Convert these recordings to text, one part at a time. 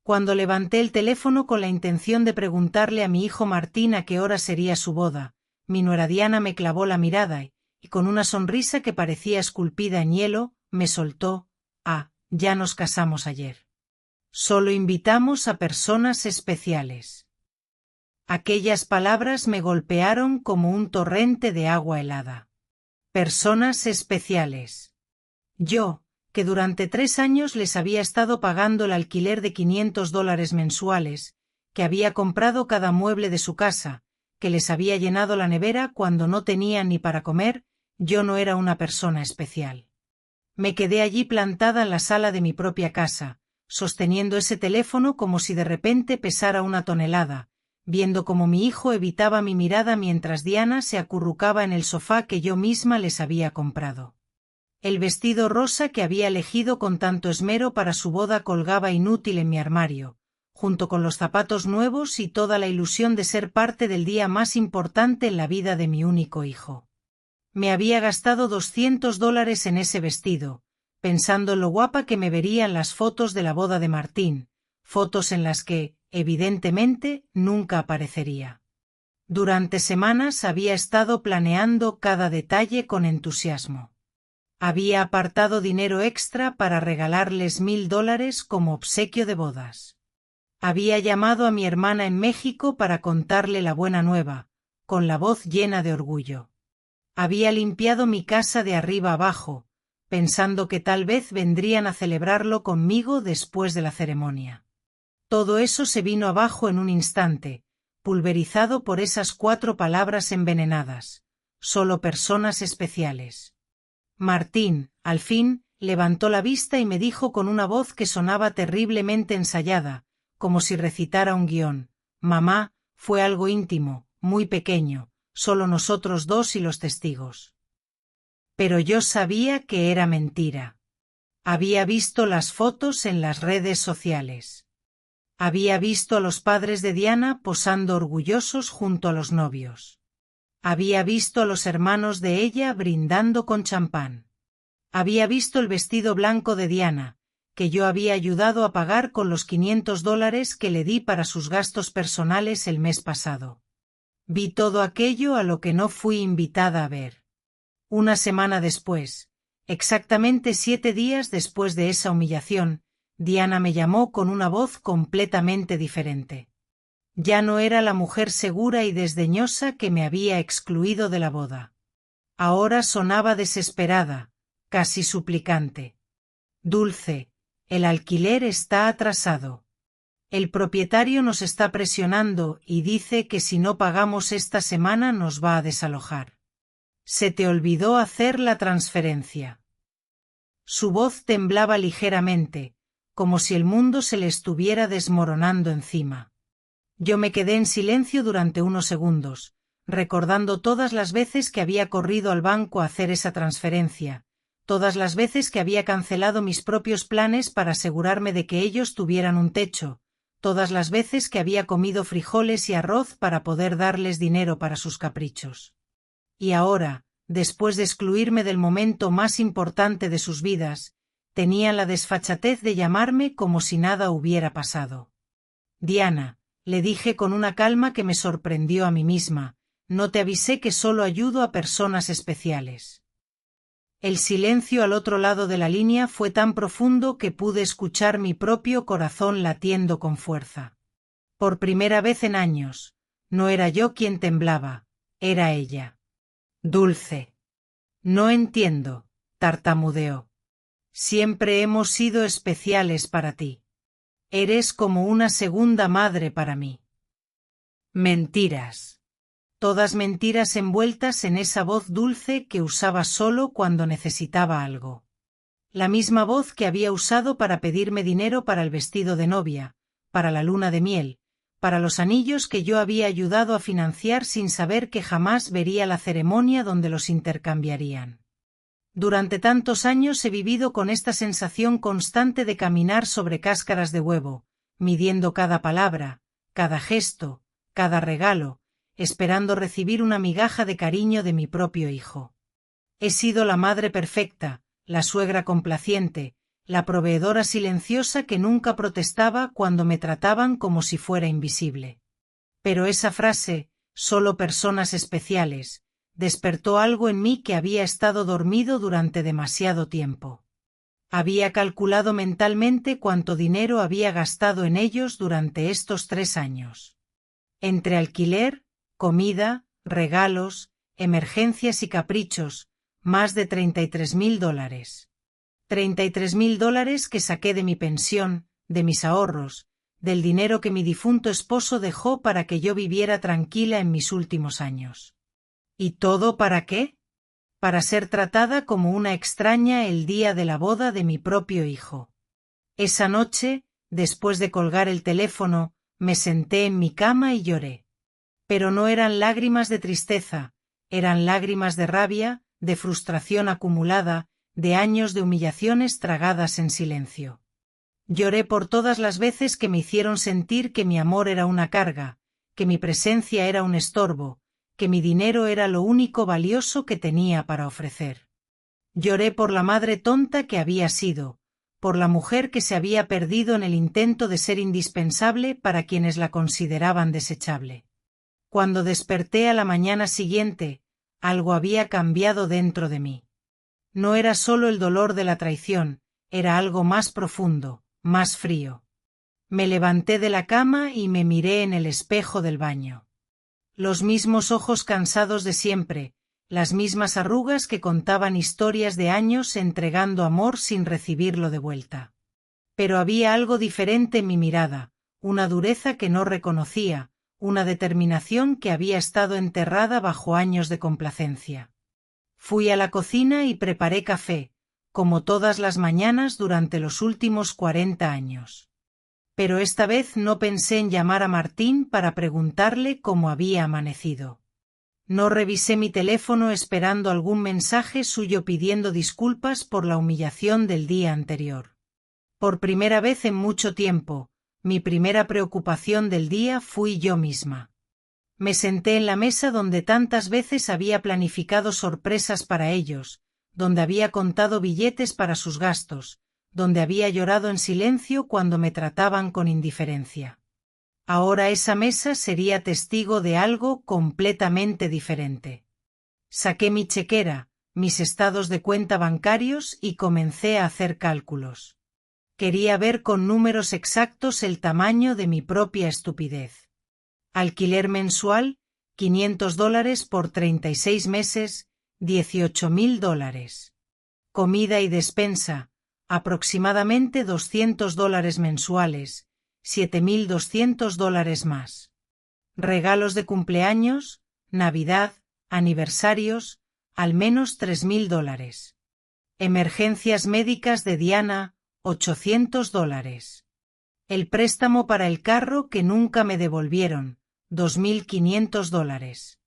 Cuando levanté el teléfono con la intención de preguntarle a mi hijo Martín a qué hora sería su boda, mi nuera Diana me clavó la mirada y con una sonrisa que parecía esculpida en hielo, me soltó: «Ah, ya nos casamos ayer. Solo invitamos a personas especiales». Aquellas palabras me golpearon como un torrente de agua helada. Personas especiales. Yo, que durante 3 años les había estado pagando el alquiler de $500 mensuales, que había comprado cada mueble de su casa, que les había llenado la nevera cuando no tenían ni para comer, yo no era una persona especial. Me quedé allí plantada en la sala de mi propia casa, sosteniendo ese teléfono como si de repente pesara 1 tonelada, viendo cómo mi hijo evitaba mi mirada mientras Diana se acurrucaba en el sofá que yo misma les había comprado. El vestido rosa que había elegido con tanto esmero para su boda colgaba inútil en mi armario, junto con los zapatos nuevos y toda la ilusión de ser parte del día más importante en la vida de mi único hijo. Me había gastado $200 en ese vestido, pensando en lo guapa que me vería en las fotos de la boda de Martín, fotos en las que, evidentemente, nunca aparecería. Durante semanas había estado planeando cada detalle con entusiasmo. Había apartado dinero extra para regalarles $1000 como obsequio de bodas. Había llamado a mi hermana en México para contarle la buena nueva, con la voz llena de orgullo. Había limpiado mi casa de arriba abajo, pensando que tal vez vendrían a celebrarlo conmigo después de la ceremonia. Todo eso se vino abajo en un instante, pulverizado por esas 4 palabras envenenadas: solo personas especiales. Martín, al fin, levantó la vista y me dijo con una voz que sonaba terriblemente ensayada, como si recitara un guión: «Mamá, fue algo íntimo, muy pequeño, solo nosotros 2 y los testigos». Pero yo sabía que era mentira. Había visto las fotos en las redes sociales. Había visto a los padres de Diana posando orgullosos junto a los novios. Había visto a los hermanos de ella brindando con champán. Había visto el vestido blanco de Diana, que yo había ayudado a pagar con los $500 que le di para sus gastos personales el mes pasado. Vi todo aquello a lo que no fui invitada a ver. 1 semana después, exactamente 7 días después de esa humillación, Diana me llamó con una voz completamente diferente. Ya no era la mujer segura y desdeñosa que me había excluido de la boda. Ahora sonaba desesperada, casi suplicante. «Dulce, el alquiler está atrasado. El propietario nos está presionando y dice que si no pagamos esta semana nos va a desalojar. Se te olvidó hacer la transferencia». Su voz temblaba ligeramente, como si el mundo se le estuviera desmoronando encima. Yo me quedé en silencio durante unos segundos, recordando todas las veces que había corrido al banco a hacer esa transferencia, todas las veces que había cancelado mis propios planes para asegurarme de que ellos tuvieran un techo, todas las veces que había comido frijoles y arroz para poder darles dinero para sus caprichos. Y ahora, después de excluirme del momento más importante de sus vidas, tenían la desfachatez de llamarme como si nada hubiera pasado. «Diana», le dije con una calma que me sorprendió a mí misma, «no te avisé que solo ayudo a personas especiales». El silencio al otro lado de la línea fue tan profundo que pude escuchar mi propio corazón latiendo con fuerza. Por primera vez en años, no era yo quien temblaba, era ella. «Dulce». «No entiendo», tartamudeó. «Siempre hemos sido especiales para ti. Eres como una segunda madre para mí». Mentiras. Todas mentiras envueltas en esa voz dulce que usaba solo cuando necesitaba algo. La misma voz que había usado para pedirme dinero para el vestido de novia, para la luna de miel, para los anillos que yo había ayudado a financiar sin saber que jamás vería la ceremonia donde los intercambiarían. Durante tantos años he vivido con esta sensación constante de caminar sobre cáscaras de huevo, midiendo cada palabra, cada gesto, cada regalo, esperando recibir una migaja de cariño de mi propio hijo. He sido la madre perfecta, la suegra complaciente, la proveedora silenciosa que nunca protestaba cuando me trataban como si fuera invisible. Pero esa frase, solo personas especiales, despertó algo en mí que había estado dormido durante demasiado tiempo. Había calculado mentalmente cuánto dinero había gastado en ellos durante estos 3 años. Entre alquiler, comida, regalos, emergencias y caprichos, más de $33.000. $33.000 que saqué de mi pensión, de mis ahorros, del dinero que mi difunto esposo dejó para que yo viviera tranquila en mis últimos años. ¿Y todo para qué? Para ser tratada como una extraña el día de la boda de mi propio hijo. Esa noche, después de colgar el teléfono, me senté en mi cama y lloré. Pero no eran lágrimas de tristeza, eran lágrimas de rabia, de frustración acumulada, de años de humillaciones tragadas en silencio. Lloré por todas las veces que me hicieron sentir que mi amor era una carga, que mi presencia era un estorbo, que mi dinero era lo único valioso que tenía para ofrecer. Lloré por la madre tonta que había sido, por la mujer que se había perdido en el intento de ser indispensable para quienes la consideraban desechable. Cuando desperté a la mañana siguiente, algo había cambiado dentro de mí. No era solo el dolor de la traición, era algo más profundo, más frío. Me levanté de la cama y me miré en el espejo del baño. Los mismos ojos cansados de siempre, las mismas arrugas que contaban historias de años entregando amor sin recibirlo de vuelta. Pero había algo diferente en mi mirada, una dureza que no reconocía, una determinación que había estado enterrada bajo años de complacencia. Fui a la cocina y preparé café, como todas las mañanas durante los últimos 40 años. Pero esta vez no pensé en llamar a Martín para preguntarle cómo había amanecido. No revisé mi teléfono esperando algún mensaje suyo pidiendo disculpas por la humillación del día anterior. Por primera vez en mucho tiempo, mi primera preocupación del día fui yo misma. Me senté en la mesa donde tantas veces había planificado sorpresas para ellos, donde había contado billetes para sus gastos, donde había llorado en silencio cuando me trataban con indiferencia. Ahora esa mesa sería testigo de algo completamente diferente. Saqué mi chequera, mis estados de cuenta bancarios y comencé a hacer cálculos. Quería ver con números exactos el tamaño de mi propia estupidez. Alquiler mensual, $500 por 36 meses, $18.000. Comida y despensa, aproximadamente $200 mensuales, $7.200 más. Regalos de cumpleaños, Navidad, aniversarios, al menos $3.000. Emergencias médicas de Diana, $800. El préstamo para el carro que nunca me devolvieron, $2.500.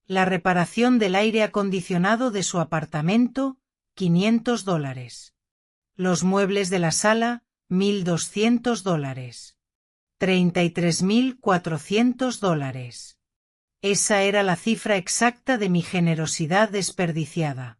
La reparación del aire acondicionado de su apartamento, $500. Los muebles de la sala, $1.200. $33.400. Esa era la cifra exacta de mi generosidad desperdiciada.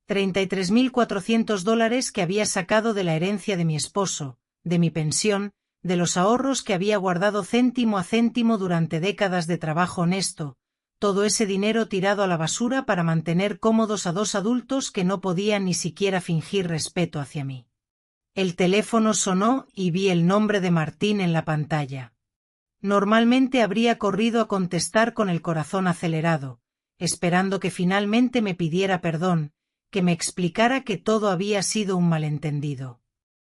$33.400 que había sacado de la herencia de mi esposo, de mi pensión, de los ahorros que había guardado céntimo a céntimo durante décadas de trabajo honesto, todo ese dinero tirado a la basura para mantener cómodos a 2 adultos que no podían ni siquiera fingir respeto hacia mí. El teléfono sonó y vi el nombre de Martín en la pantalla. Normalmente habría corrido a contestar con el corazón acelerado, esperando que finalmente me pidiera perdón, que me explicara que todo había sido un malentendido.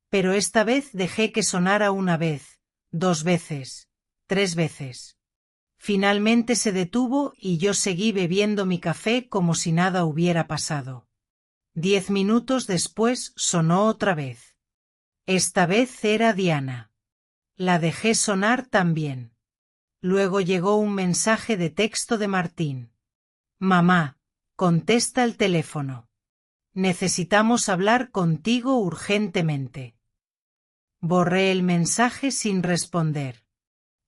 Pero esta vez dejé que sonara una vez, 2 veces, 3 veces. Finalmente se detuvo y yo seguí bebiendo mi café como si nada hubiera pasado. 10 minutos después sonó otra vez. Esta vez era Diana. La dejé sonar también. Luego llegó un mensaje de texto de Martín. Mamá, contesta el teléfono. Necesitamos hablar contigo urgentemente. Borré el mensaje sin responder.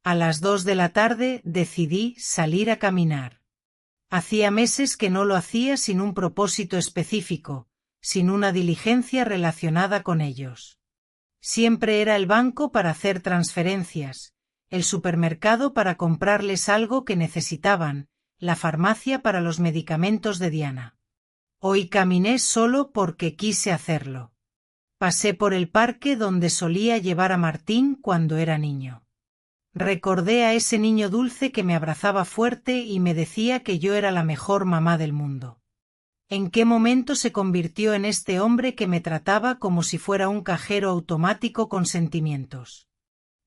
A las 2 de la tarde decidí salir a caminar. Hacía meses que no lo hacía sin un propósito específico, sin una diligencia relacionada con ellos. Siempre era el banco para hacer transferencias, el supermercado para comprarles algo que necesitaban, la farmacia para los medicamentos de Diana. Hoy caminé solo porque quise hacerlo. Pasé por el parque donde solía llevar a Martín cuando era niño. Recordé a ese niño dulce que me abrazaba fuerte y me decía que yo era la mejor mamá del mundo. ¿En qué momento se convirtió en este hombre que me trataba como si fuera un cajero automático con sentimientos?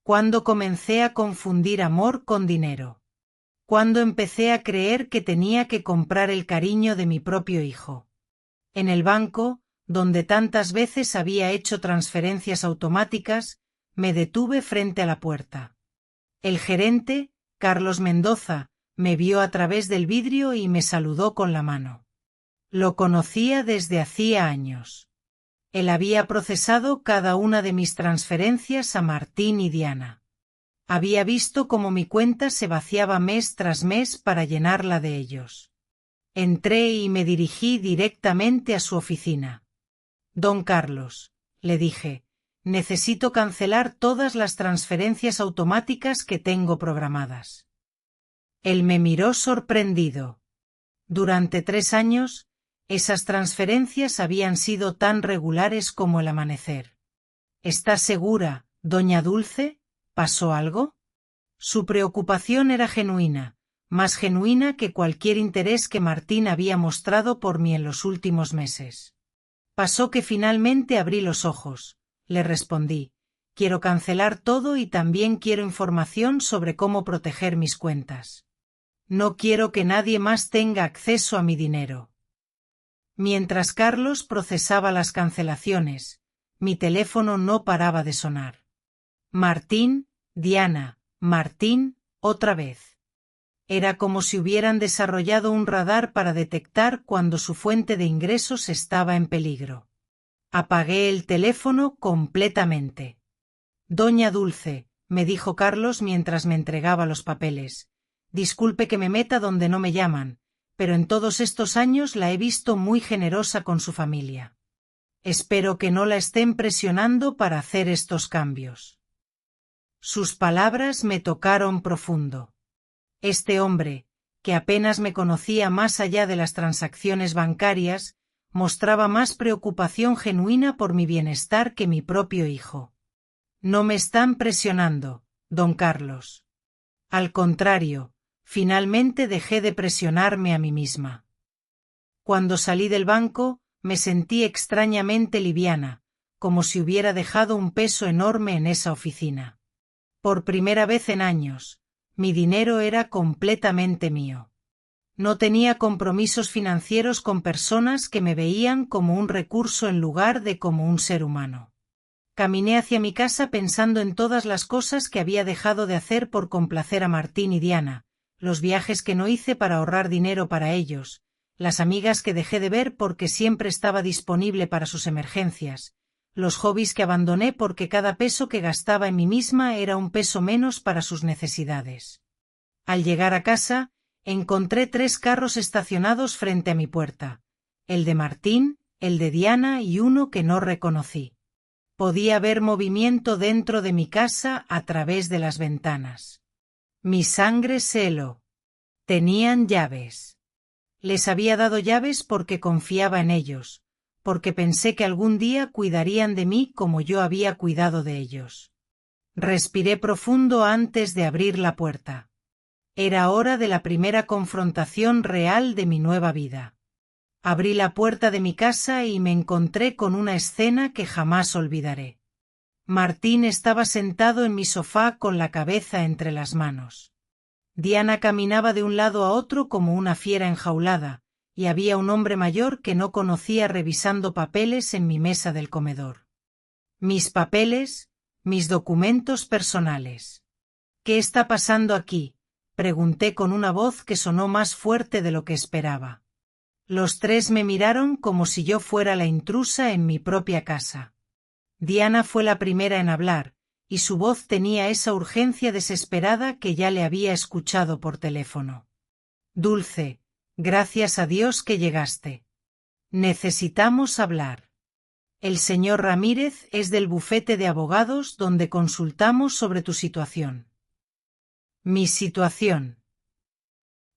¿Cuándo comencé a confundir amor con dinero? ¿Cuándo empecé a creer que tenía que comprar el cariño de mi propio hijo? En el banco, donde tantas veces había hecho transferencias automáticas, me detuve frente a la puerta. El gerente, Carlos Mendoza, me vio a través del vidrio y me saludó con la mano. Lo conocía desde hacía años. Él había procesado cada una de mis transferencias a Martín y Diana. Había visto cómo mi cuenta se vaciaba mes tras mes para llenarla de ellos. Entré y me dirigí directamente a su oficina. Don Carlos, le dije, necesito cancelar todas las transferencias automáticas que tengo programadas. Él me miró sorprendido. Durante 3 años, esas transferencias habían sido tan regulares como el amanecer. ¿Está segura, doña Dulce? ¿Pasó algo? Su preocupación era genuina, más genuina que cualquier interés que Martín había mostrado por mí en los últimos meses. Pasó que finalmente abrí los ojos, le respondí. Quiero cancelar todo y también quiero información sobre cómo proteger mis cuentas. No quiero que nadie más tenga acceso a mi dinero. Mientras Carlos procesaba las cancelaciones, mi teléfono no paraba de sonar. Martín, Diana, Martín, otra vez. Era como si hubieran desarrollado un radar para detectar cuando su fuente de ingresos estaba en peligro. Apagué el teléfono completamente. Doña Dulce, me dijo Carlos mientras me entregaba los papeles, disculpe que me meta donde no me llaman, pero en todos estos años la he visto muy generosa con su familia. Espero que no la estén presionando para hacer estos cambios. Sus palabras me tocaron profundo. Este hombre, que apenas me conocía más allá de las transacciones bancarias, mostraba más preocupación genuina por mi bienestar que mi propio hijo. No me están presionando, don Carlos. Al contrario, finalmente dejé de presionarme a mí misma. Cuando salí del banco, me sentí extrañamente liviana, como si hubiera dejado un peso enorme en esa oficina. Por primera vez en años, mi dinero era completamente mío. No tenía compromisos financieros con personas que me veían como un recurso en lugar de como un ser humano. Caminé hacia mi casa pensando en todas las cosas que había dejado de hacer por complacer a Martín y Diana, los viajes que no hice para ahorrar dinero para ellos, las amigas que dejé de ver porque siempre estaba disponible para sus emergencias, los hobbies que abandoné porque cada peso que gastaba en mí misma era un peso menos para sus necesidades. Al llegar a casa, encontré 3 carros estacionados frente a mi puerta, el de Martín, el de Diana y uno que no reconocí. Podía ver movimiento dentro de mi casa a través de las ventanas. Mi sangre se heló. Tenían llaves. Les había dado llaves porque confiaba en ellos, porque pensé que algún día cuidarían de mí como yo había cuidado de ellos. Respiré profundo antes de abrir la puerta. Era hora de la primera confrontación real de mi nueva vida. Abrí la puerta de mi casa y me encontré con una escena que jamás olvidaré. Martín estaba sentado en mi sofá con la cabeza entre las manos. Diana caminaba de un lado a otro como una fiera enjaulada, y había un hombre mayor que no conocía revisando papeles en mi mesa del comedor. Mis papeles, mis documentos personales. ¿Qué está pasando aquí?, pregunté con una voz que sonó más fuerte de lo que esperaba. Los 3 me miraron como si yo fuera la intrusa en mi propia casa. Diana fue la primera en hablar, y su voz tenía esa urgencia desesperada que ya le había escuchado por teléfono. Dulce, gracias a Dios que llegaste. Necesitamos hablar. El señor Ramírez es del bufete de abogados donde consultamos sobre tu situación. Mi situación.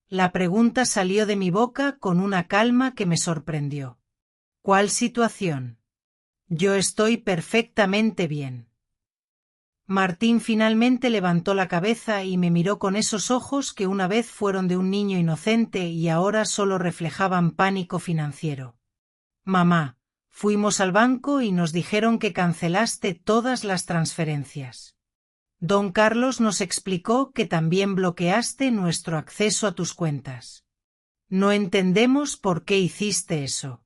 La pregunta salió de mi boca con una calma que me sorprendió. ¿Cuál situación? Yo estoy perfectamente bien. Martín finalmente levantó la cabeza y me miró con esos ojos que una vez fueron de un niño inocente y ahora solo reflejaban pánico financiero. Mamá, fuimos al banco y nos dijeron que cancelaste todas las transferencias. Don Carlos nos explicó que también bloqueaste nuestro acceso a tus cuentas. No entendemos por qué hiciste eso.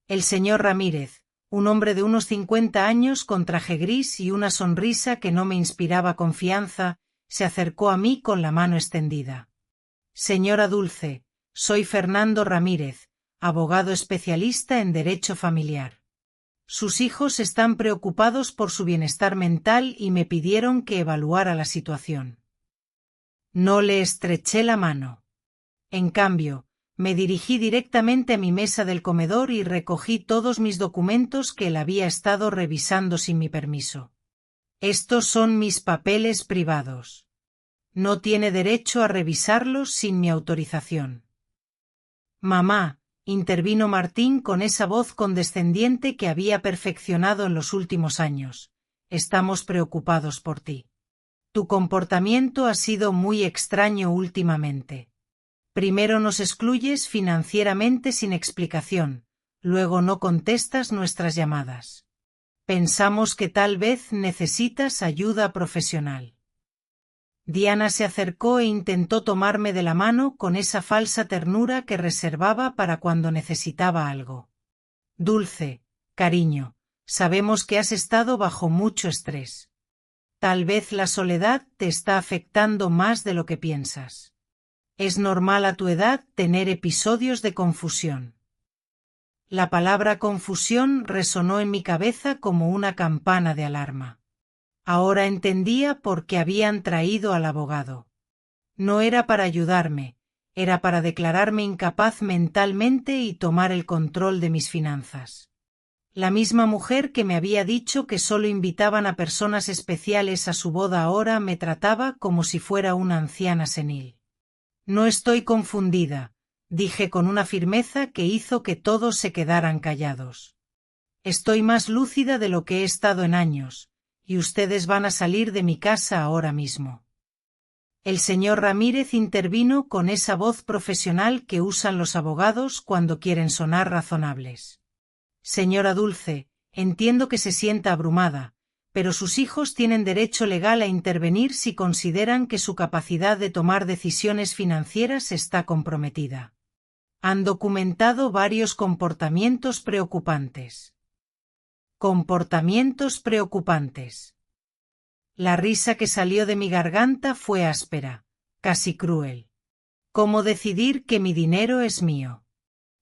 El señor Ramírez, un hombre de unos 50 años con traje gris y una sonrisa que no me inspiraba confianza, se acercó a mí con la mano extendida. Señora Dulce, soy Fernando Ramírez, abogado especialista en derecho familiar. Sus hijos están preocupados por su bienestar mental y me pidieron que evaluara la situación. No le estreché la mano. En cambio, me dirigí directamente a mi mesa del comedor y recogí todos mis documentos que él había estado revisando sin mi permiso. Estos son mis papeles privados. No tiene derecho a revisarlos sin mi autorización. Mamá, intervino Martín con esa voz condescendiente que había perfeccionado en los últimos años. Estamos preocupados por ti. Tu comportamiento ha sido muy extraño últimamente. Primero nos excluyes financieramente sin explicación, luego no contestas nuestras llamadas. Pensamos que tal vez necesitas ayuda profesional. Diana se acercó e intentó tomarme de la mano con esa falsa ternura que reservaba para cuando necesitaba algo. Dulce, cariño, sabemos que has estado bajo mucho estrés. Tal vez la soledad te está afectando más de lo que piensas. Es normal a tu edad tener episodios de confusión. La palabra confusión resonó en mi cabeza como una campana de alarma. Ahora entendía por qué habían traído al abogado. No era para ayudarme, era para declararme incapaz mentalmente y tomar el control de mis finanzas. La misma mujer que me había dicho que solo invitaban a personas especiales a su boda ahora me trataba como si fuera una anciana senil. No estoy confundida, dije con una firmeza que hizo que todos se quedaran callados. Estoy más lúcida de lo que he estado en años, y ustedes van a salir de mi casa ahora mismo. El señor Ramírez intervino con esa voz profesional que usan los abogados cuando quieren sonar razonables. Señora Dulce, entiendo que se sienta abrumada, pero sus hijos tienen derecho legal a intervenir si consideran que su capacidad de tomar decisiones financieras está comprometida. Han documentado varios comportamientos preocupantes. Comportamientos preocupantes. La risa que salió de mi garganta fue áspera, casi cruel. ¿Cómo decidir que mi dinero es mío?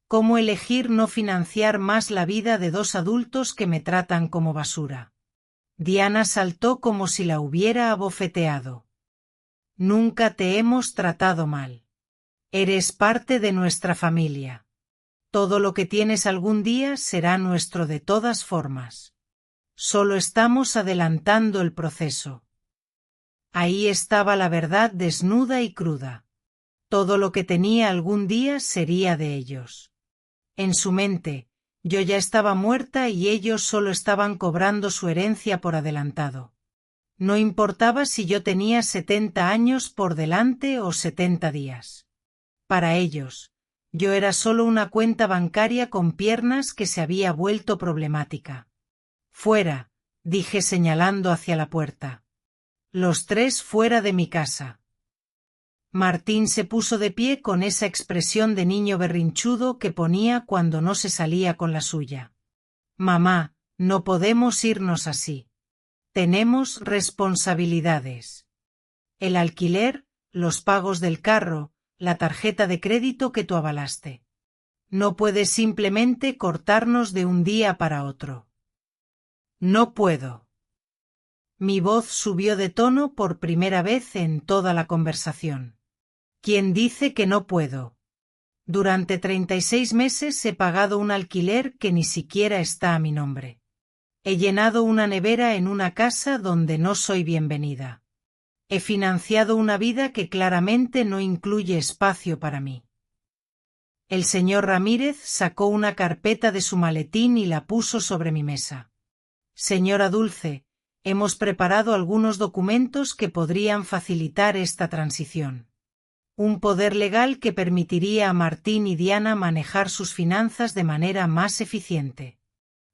¿Cómo elegir no financiar más la vida de dos adultos que me tratan como basura? Diana saltó como si la hubiera abofeteado. Nunca te hemos tratado mal. Eres parte de nuestra familia. Todo lo que tienes algún día será nuestro de todas formas. Solo estamos adelantando el proceso. Ahí estaba la verdad desnuda y cruda. Todo lo que tenía algún día sería de ellos. En su mente, yo ya estaba muerta y ellos solo estaban cobrando su herencia por adelantado. No importaba si yo tenía 70 años por delante o 70 días. Para ellos, yo era solo una cuenta bancaria con piernas que se había vuelto problemática. Fuera, dije señalando hacia la puerta. Los tres fuera de mi casa. Martín se puso de pie con esa expresión de niño berrinchudo que ponía cuando no se salía con la suya. Mamá, no podemos irnos así. Tenemos responsabilidades. El alquiler, los pagos del carro, la tarjeta de crédito que tú avalaste. No puedes simplemente cortarnos de un día para otro. No puedo. Mi voz subió de tono por primera vez en toda la conversación. ¿Quién dice que no puedo? Durante 36 meses he pagado un alquiler que ni siquiera está a mi nombre. He llenado una nevera en una casa donde no soy bienvenida. He financiado una vida que claramente no incluye espacio para mí. El señor Ramírez sacó una carpeta de su maletín y la puso sobre mi mesa. Señora Dulce, hemos preparado algunos documentos que podrían facilitar esta transición. Un poder legal que permitiría a Martín y Diana manejar sus finanzas de manera más eficiente.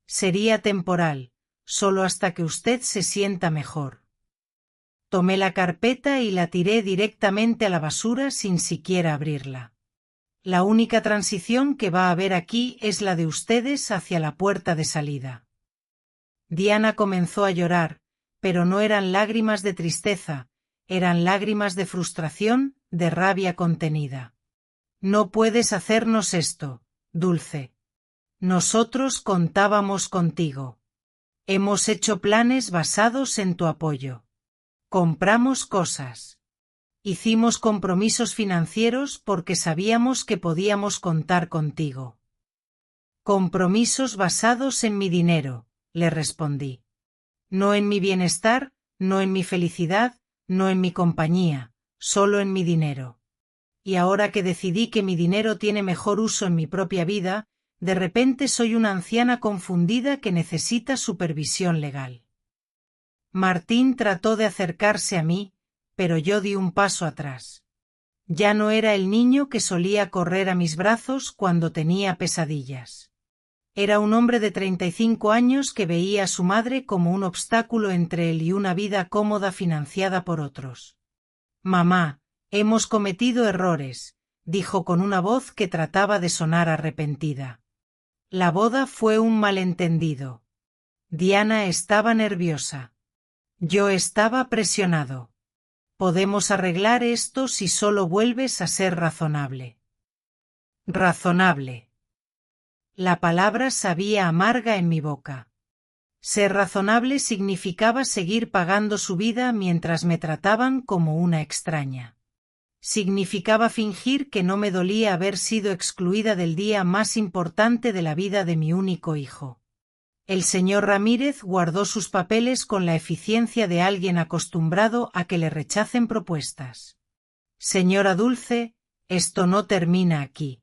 Sería temporal, solo hasta que usted se sienta mejor. Tomé la carpeta y la tiré directamente a la basura sin siquiera abrirla. La única transición que va a haber aquí es la de ustedes hacia la puerta de salida. Diana comenzó a llorar, pero no eran lágrimas de tristeza, eran lágrimas de frustración, de rabia contenida. No puedes hacernos esto, Dulce. Nosotros contábamos contigo. Hemos hecho planes basados en tu apoyo. Compramos cosas. Hicimos compromisos financieros porque sabíamos que podíamos contar contigo. Compromisos basados en mi dinero, le respondí. No en mi bienestar, no en mi felicidad, no en mi compañía, solo en mi dinero. Y ahora que decidí que mi dinero tiene mejor uso en mi propia vida, de repente soy una anciana confundida que necesita supervisión legal. Martín trató de acercarse a mí, pero yo di un paso atrás. Ya no era el niño que solía correr a mis brazos cuando tenía pesadillas. Era un hombre de 35 años que veía a su madre como un obstáculo entre él y una vida cómoda financiada por otros. Mamá, hemos cometido errores, dijo con una voz que trataba de sonar arrepentida. La boda fue un malentendido. Diana estaba nerviosa. Yo estaba presionado. Podemos arreglar esto si solo vuelves a ser razonable. Razonable. La palabra sabía amarga en mi boca. Ser razonable significaba seguir pagando su vida mientras me trataban como una extraña. Significaba fingir que no me dolía haber sido excluida del día más importante de la vida de mi único hijo. El señor Ramírez guardó sus papeles con la eficiencia de alguien acostumbrado a que le rechacen propuestas. Señora Dulce, esto no termina aquí.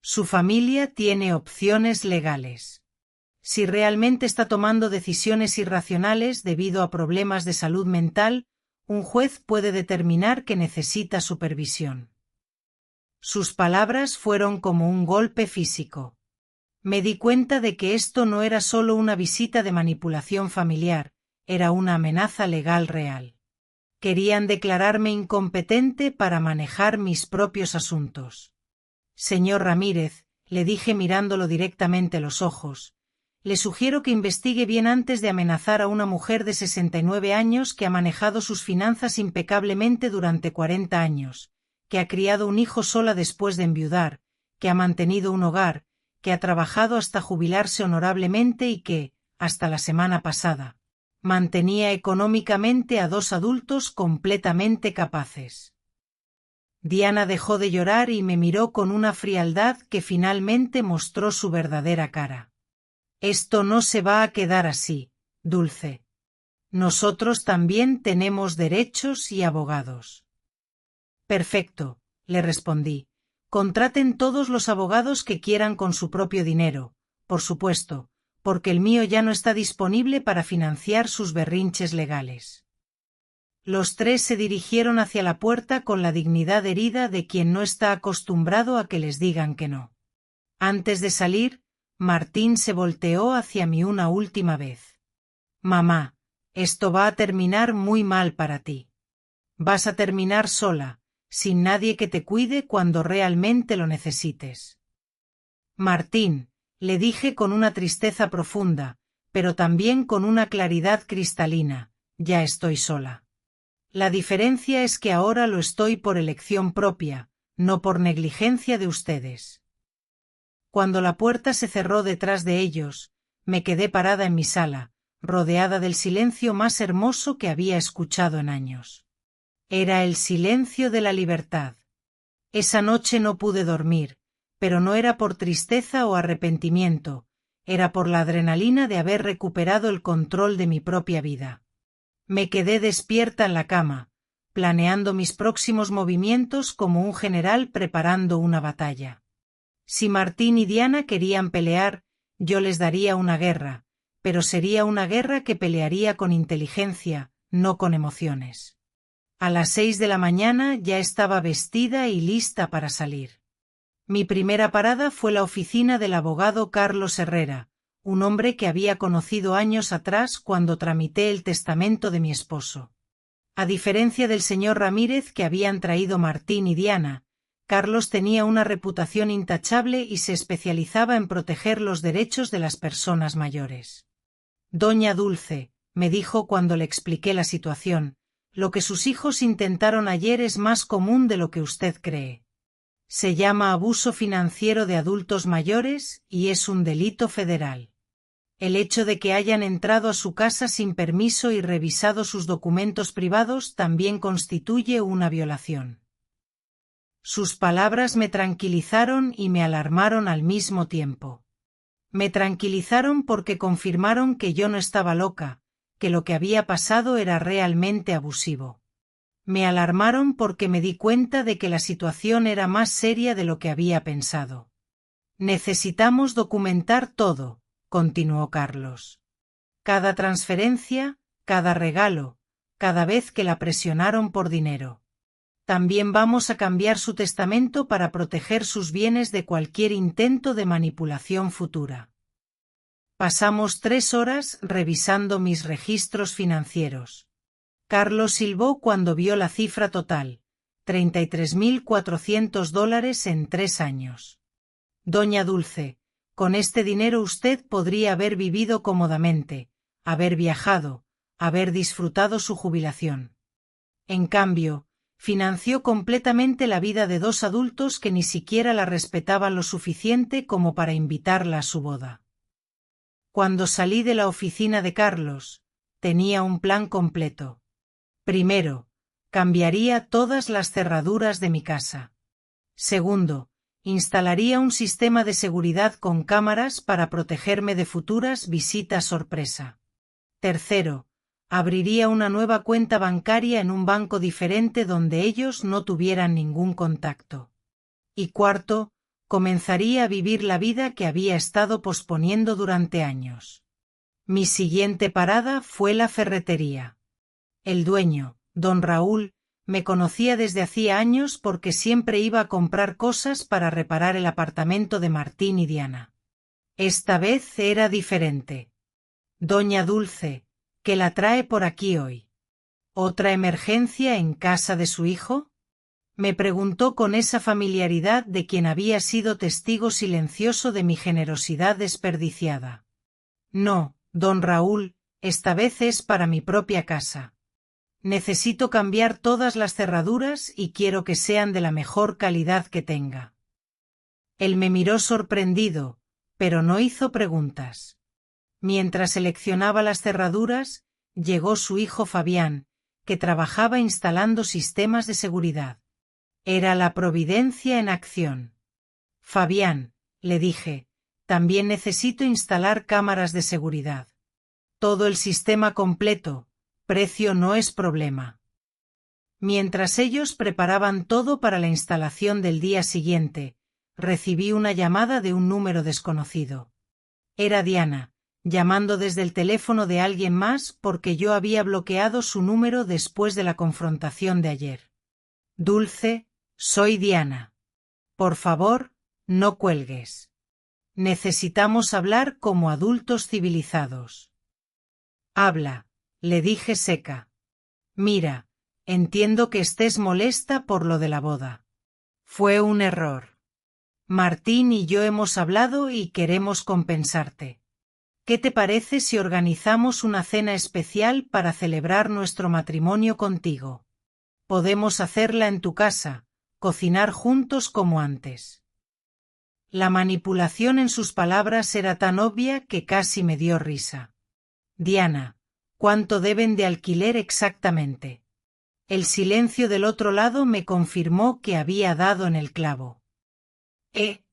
Su familia tiene opciones legales. Si realmente está tomando decisiones irracionales debido a problemas de salud mental, un juez puede determinar que necesita supervisión. Sus palabras fueron como un golpe físico. Me di cuenta de que esto no era solo una visita de manipulación familiar, era una amenaza legal real. Querían declararme incompetente para manejar mis propios asuntos. Señor Ramírez, le dije mirándolo directamente a los ojos, le sugiero que investigue bien antes de amenazar a una mujer de 69 años que ha manejado sus finanzas impecablemente durante 40 años, que ha criado un hijo sola después de enviudar, que ha mantenido un hogar, que ha trabajado hasta jubilarse honorablemente y que, hasta la semana pasada, mantenía económicamente a 2 adultos completamente capaces. Diana dejó de llorar y me miró con una frialdad que finalmente mostró su verdadera cara. Esto no se va a quedar así, Dulce. Nosotros también tenemos derechos y abogados. Perfecto, le respondí. Contraten todos los abogados que quieran con su propio dinero, por supuesto, porque el mío ya no está disponible para financiar sus berrinches legales. Los 3 se dirigieron hacia la puerta con la dignidad herida de quien no está acostumbrado a que les digan que no. Antes de salir, Martín se volteó hacia mí una última vez. Mamá, esto va a terminar muy mal para ti. Vas a terminar sola, sin nadie que te cuide cuando realmente lo necesites. Martín, le dije con una tristeza profunda, pero también con una claridad cristalina, ya estoy sola. La diferencia es que ahora lo estoy por elección propia, no por negligencia de ustedes. Cuando la puerta se cerró detrás de ellos, me quedé parada en mi sala, rodeada del silencio más hermoso que había escuchado en años. Era el silencio de la libertad. Esa noche no pude dormir, pero no era por tristeza o arrepentimiento, era por la adrenalina de haber recuperado el control de mi propia vida. Me quedé despierta en la cama, planeando mis próximos movimientos como un general preparando una batalla. Si Martín y Diana querían pelear, yo les daría una guerra, pero sería una guerra que pelearía con inteligencia, no con emociones. A las 6 de la mañana ya estaba vestida y lista para salir. Mi primera parada fue la oficina del abogado Carlos Herrera, un hombre que había conocido años atrás cuando tramité el testamento de mi esposo. A diferencia del señor Ramírez que habían traído Martín y Diana, Carlos tenía una reputación intachable y se especializaba en proteger los derechos de las personas mayores. Doña Dulce, me dijo cuando le expliqué la situación, lo que sus hijos intentaron ayer es más común de lo que usted cree. Se llama abuso financiero de adultos mayores y es un delito federal. El hecho de que hayan entrado a su casa sin permiso y revisado sus documentos privados también constituye una violación. Sus palabras me tranquilizaron y me alarmaron al mismo tiempo. Me tranquilizaron porque confirmaron que yo no estaba loca, que lo que había pasado era realmente abusivo. Me alarmaron porque me di cuenta de que la situación era más seria de lo que había pensado. Necesitamos documentar todo, continuó Carlos. Cada transferencia, cada regalo, cada vez que la presionaron por dinero. También vamos a cambiar su testamento para proteger sus bienes de cualquier intento de manipulación futura. Pasamos 3 horas revisando mis registros financieros. Carlos silbó cuando vio la cifra total, $33.400 en 3 años. Doña Dulce, con este dinero usted podría haber vivido cómodamente, haber viajado, haber disfrutado su jubilación. En cambio, financió completamente la vida de 2 adultos que ni siquiera la respetaban lo suficiente como para invitarla a su boda. Cuando salí de la oficina de Carlos, tenía un plan completo. Primero, cambiaría todas las cerraduras de mi casa. Segundo, instalaría un sistema de seguridad con cámaras para protegerme de futuras visitas sorpresa. Tercero, abriría una nueva cuenta bancaria en un banco diferente donde ellos no tuvieran ningún contacto. Y cuarto, comenzaría a vivir la vida que había estado posponiendo durante años. Mi siguiente parada fue la ferretería. El dueño, don Raúl, me conocía desde hacía años porque siempre iba a comprar cosas para reparar el apartamento de Martín y Diana. Esta vez era diferente. Doña Dulce, ¿qué la trae por aquí hoy? ¿Otra emergencia en casa de su hijo? Me preguntó con esa familiaridad de quien había sido testigo silencioso de mi generosidad desperdiciada. No, don Raúl, esta vez es para mi propia casa. Necesito cambiar todas las cerraduras y quiero que sean de la mejor calidad que tenga. Él me miró sorprendido, pero no hizo preguntas. Mientras seleccionaba las cerraduras, llegó su hijo Fabián, que trabajaba instalando sistemas de seguridad. Era la providencia en acción. Fabián, le dije, también necesito instalar cámaras de seguridad. Todo el sistema completo, precio no es problema. Mientras ellos preparaban todo para la instalación del día siguiente, recibí una llamada de un número desconocido. Era Diana, llamando desde el teléfono de alguien más porque yo había bloqueado su número después de la confrontación de ayer. Dulce, soy Diana. Por favor, no cuelgues. Necesitamos hablar como adultos civilizados. Habla, le dije seca. Mira, entiendo que estés molesta por lo de la boda. Fue un error. Martín y yo hemos hablado y queremos compensarte. ¿Qué te parece si organizamos una cena especial para celebrar nuestro matrimonio contigo? Podemos hacerla en tu casa, cocinar juntos como antes. La manipulación en sus palabras era tan obvia que casi me dio risa. Diana, ¿cuánto deben de alquiler exactamente? El silencio del otro lado me confirmó que había dado en el clavo.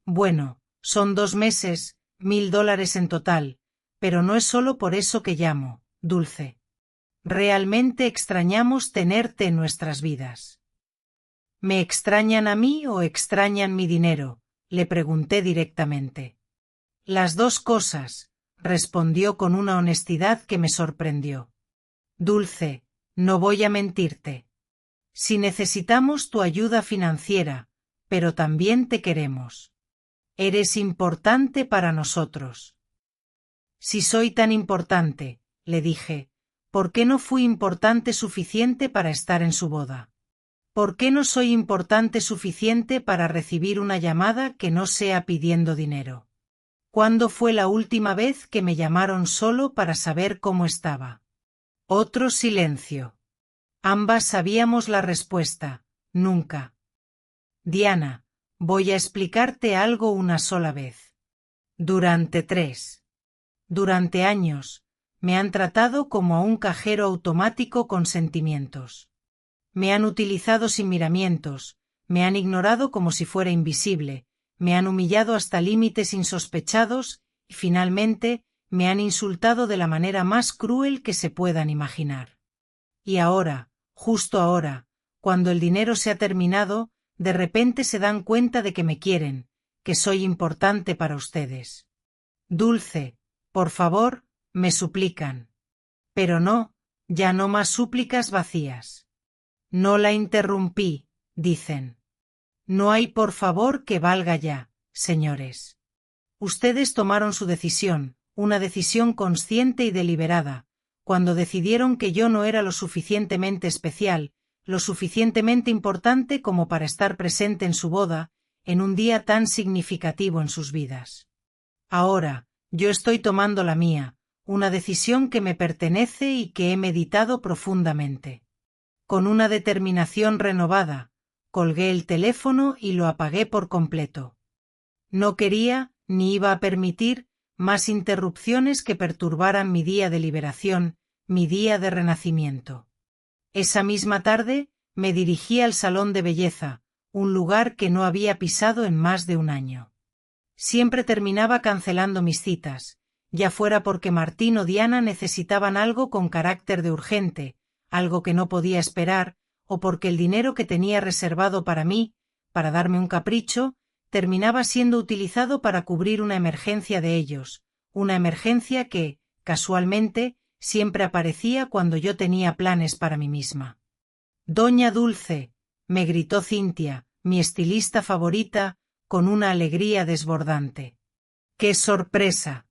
Bueno, son 2 meses, $1000 en total, pero no es solo por eso que llamo, Dulce. Realmente extrañamos tenerte en nuestras vidas. ¿Me extrañan a mí o extrañan mi dinero?, le pregunté directamente. Las dos cosas, respondió con una honestidad que me sorprendió. Dulce, no voy a mentirte. Si necesitamos tu ayuda financiera, pero también te queremos. Eres importante para nosotros. Si soy tan importante, le dije, ¿por qué no fui importante suficiente para estar en su boda? ¿Por qué no soy importante suficiente para recibir una llamada que no sea pidiendo dinero? ¿Cuándo fue la última vez que me llamaron solo para saber cómo estaba? Otro silencio. Ambas sabíamos la respuesta, nunca. Diana, voy a explicarte algo una sola vez. Durante años, me han tratado como a un cajero automático con sentimientos. Me han utilizado sin miramientos, me han ignorado como si fuera invisible, me han humillado hasta límites insospechados y finalmente me han insultado de la manera más cruel que se puedan imaginar. Y ahora, justo ahora, cuando el dinero se ha terminado, de repente se dan cuenta de que me quieren, que soy importante para ustedes. Dulce, por favor, me suplican. Pero no, ya no más súplicas vacías. No la interrumpí, dicen. No hay por favor que valga ya, señores. Ustedes tomaron su decisión, una decisión consciente y deliberada, cuando decidieron que yo no era lo suficientemente especial, lo suficientemente importante como para estar presente en su boda, en un día tan significativo en sus vidas. Ahora, yo estoy tomando la mía, una decisión que me pertenece y que he meditado profundamente. Con una determinación renovada, colgué el teléfono y lo apagué por completo. No quería, ni iba a permitir, más interrupciones que perturbaran mi día de liberación, mi día de renacimiento. Esa misma tarde, me dirigí al salón de belleza, un lugar que no había pisado en más de un año. Siempre terminaba cancelando mis citas, ya fuera porque Martín o Diana necesitaban algo con carácter de urgente, algo que no podía esperar, o porque el dinero que tenía reservado para mí, para darme un capricho, terminaba siendo utilizado para cubrir una emergencia de ellos, una emergencia que, casualmente, siempre aparecía cuando yo tenía planes para mí misma. Doña Dulce, me gritó Cintia, mi estilista favorita, con una alegría desbordante. ¡Qué sorpresa!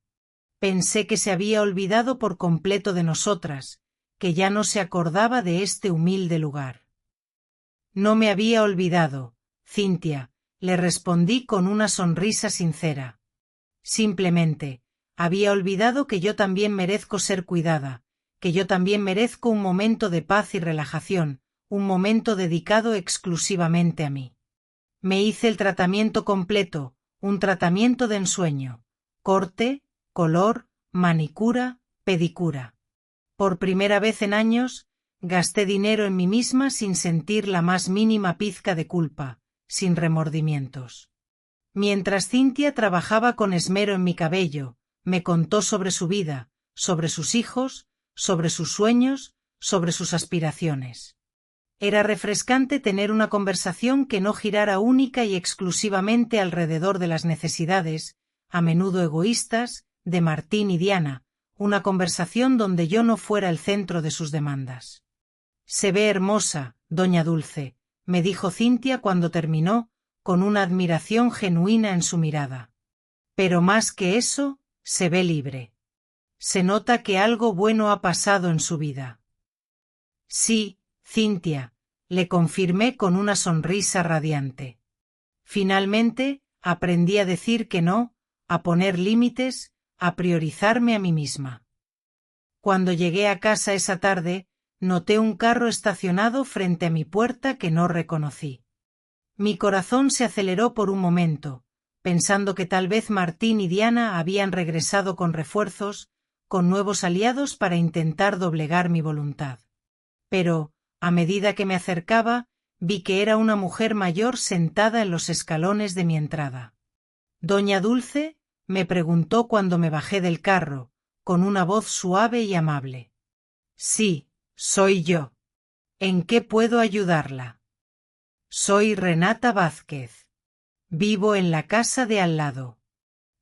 Pensé que se había olvidado por completo de nosotras, que ya no se acordaba de este humilde lugar. No me había olvidado, Cintia, le respondí con una sonrisa sincera. Simplemente, había olvidado que yo también merezco ser cuidada, que yo también merezco un momento de paz y relajación, un momento dedicado exclusivamente a mí. Me hice el tratamiento completo, un tratamiento de ensueño, corte, color, manicura, pedicura. Por primera vez en años, gasté dinero en mí misma sin sentir la más mínima pizca de culpa, sin remordimientos. Mientras Cintia trabajaba con esmero en mi cabello, me contó sobre su vida, sobre sus hijos, sobre sus sueños, sobre sus aspiraciones. Era refrescante tener una conversación que no girara única y exclusivamente alrededor de las necesidades, a menudo egoístas, de Martín y Diana, una conversación donde yo no fuera el centro de sus demandas. Se ve hermosa, doña Dulce, me dijo Cintia cuando terminó, con una admiración genuina en su mirada. Pero más que eso, se ve libre. Se nota que algo bueno ha pasado en su vida. Sí, Cintia, le confirmé con una sonrisa radiante. Finalmente, aprendí a decir que no, a poner límites, a priorizarme a mí misma. Cuando llegué a casa esa tarde, noté un carro estacionado frente a mi puerta que no reconocí. Mi corazón se aceleró por un momento, pensando que tal vez Martín y Diana habían regresado con refuerzos, con nuevos aliados para intentar doblegar mi voluntad. Pero, a medida que me acercaba, vi que era una mujer mayor sentada en los escalones de mi entrada. Doña Dulce, me preguntó cuando me bajé del carro, con una voz suave y amable. Sí, soy yo. ¿En qué puedo ayudarla? Soy Renata Vázquez. Vivo en la casa de al lado.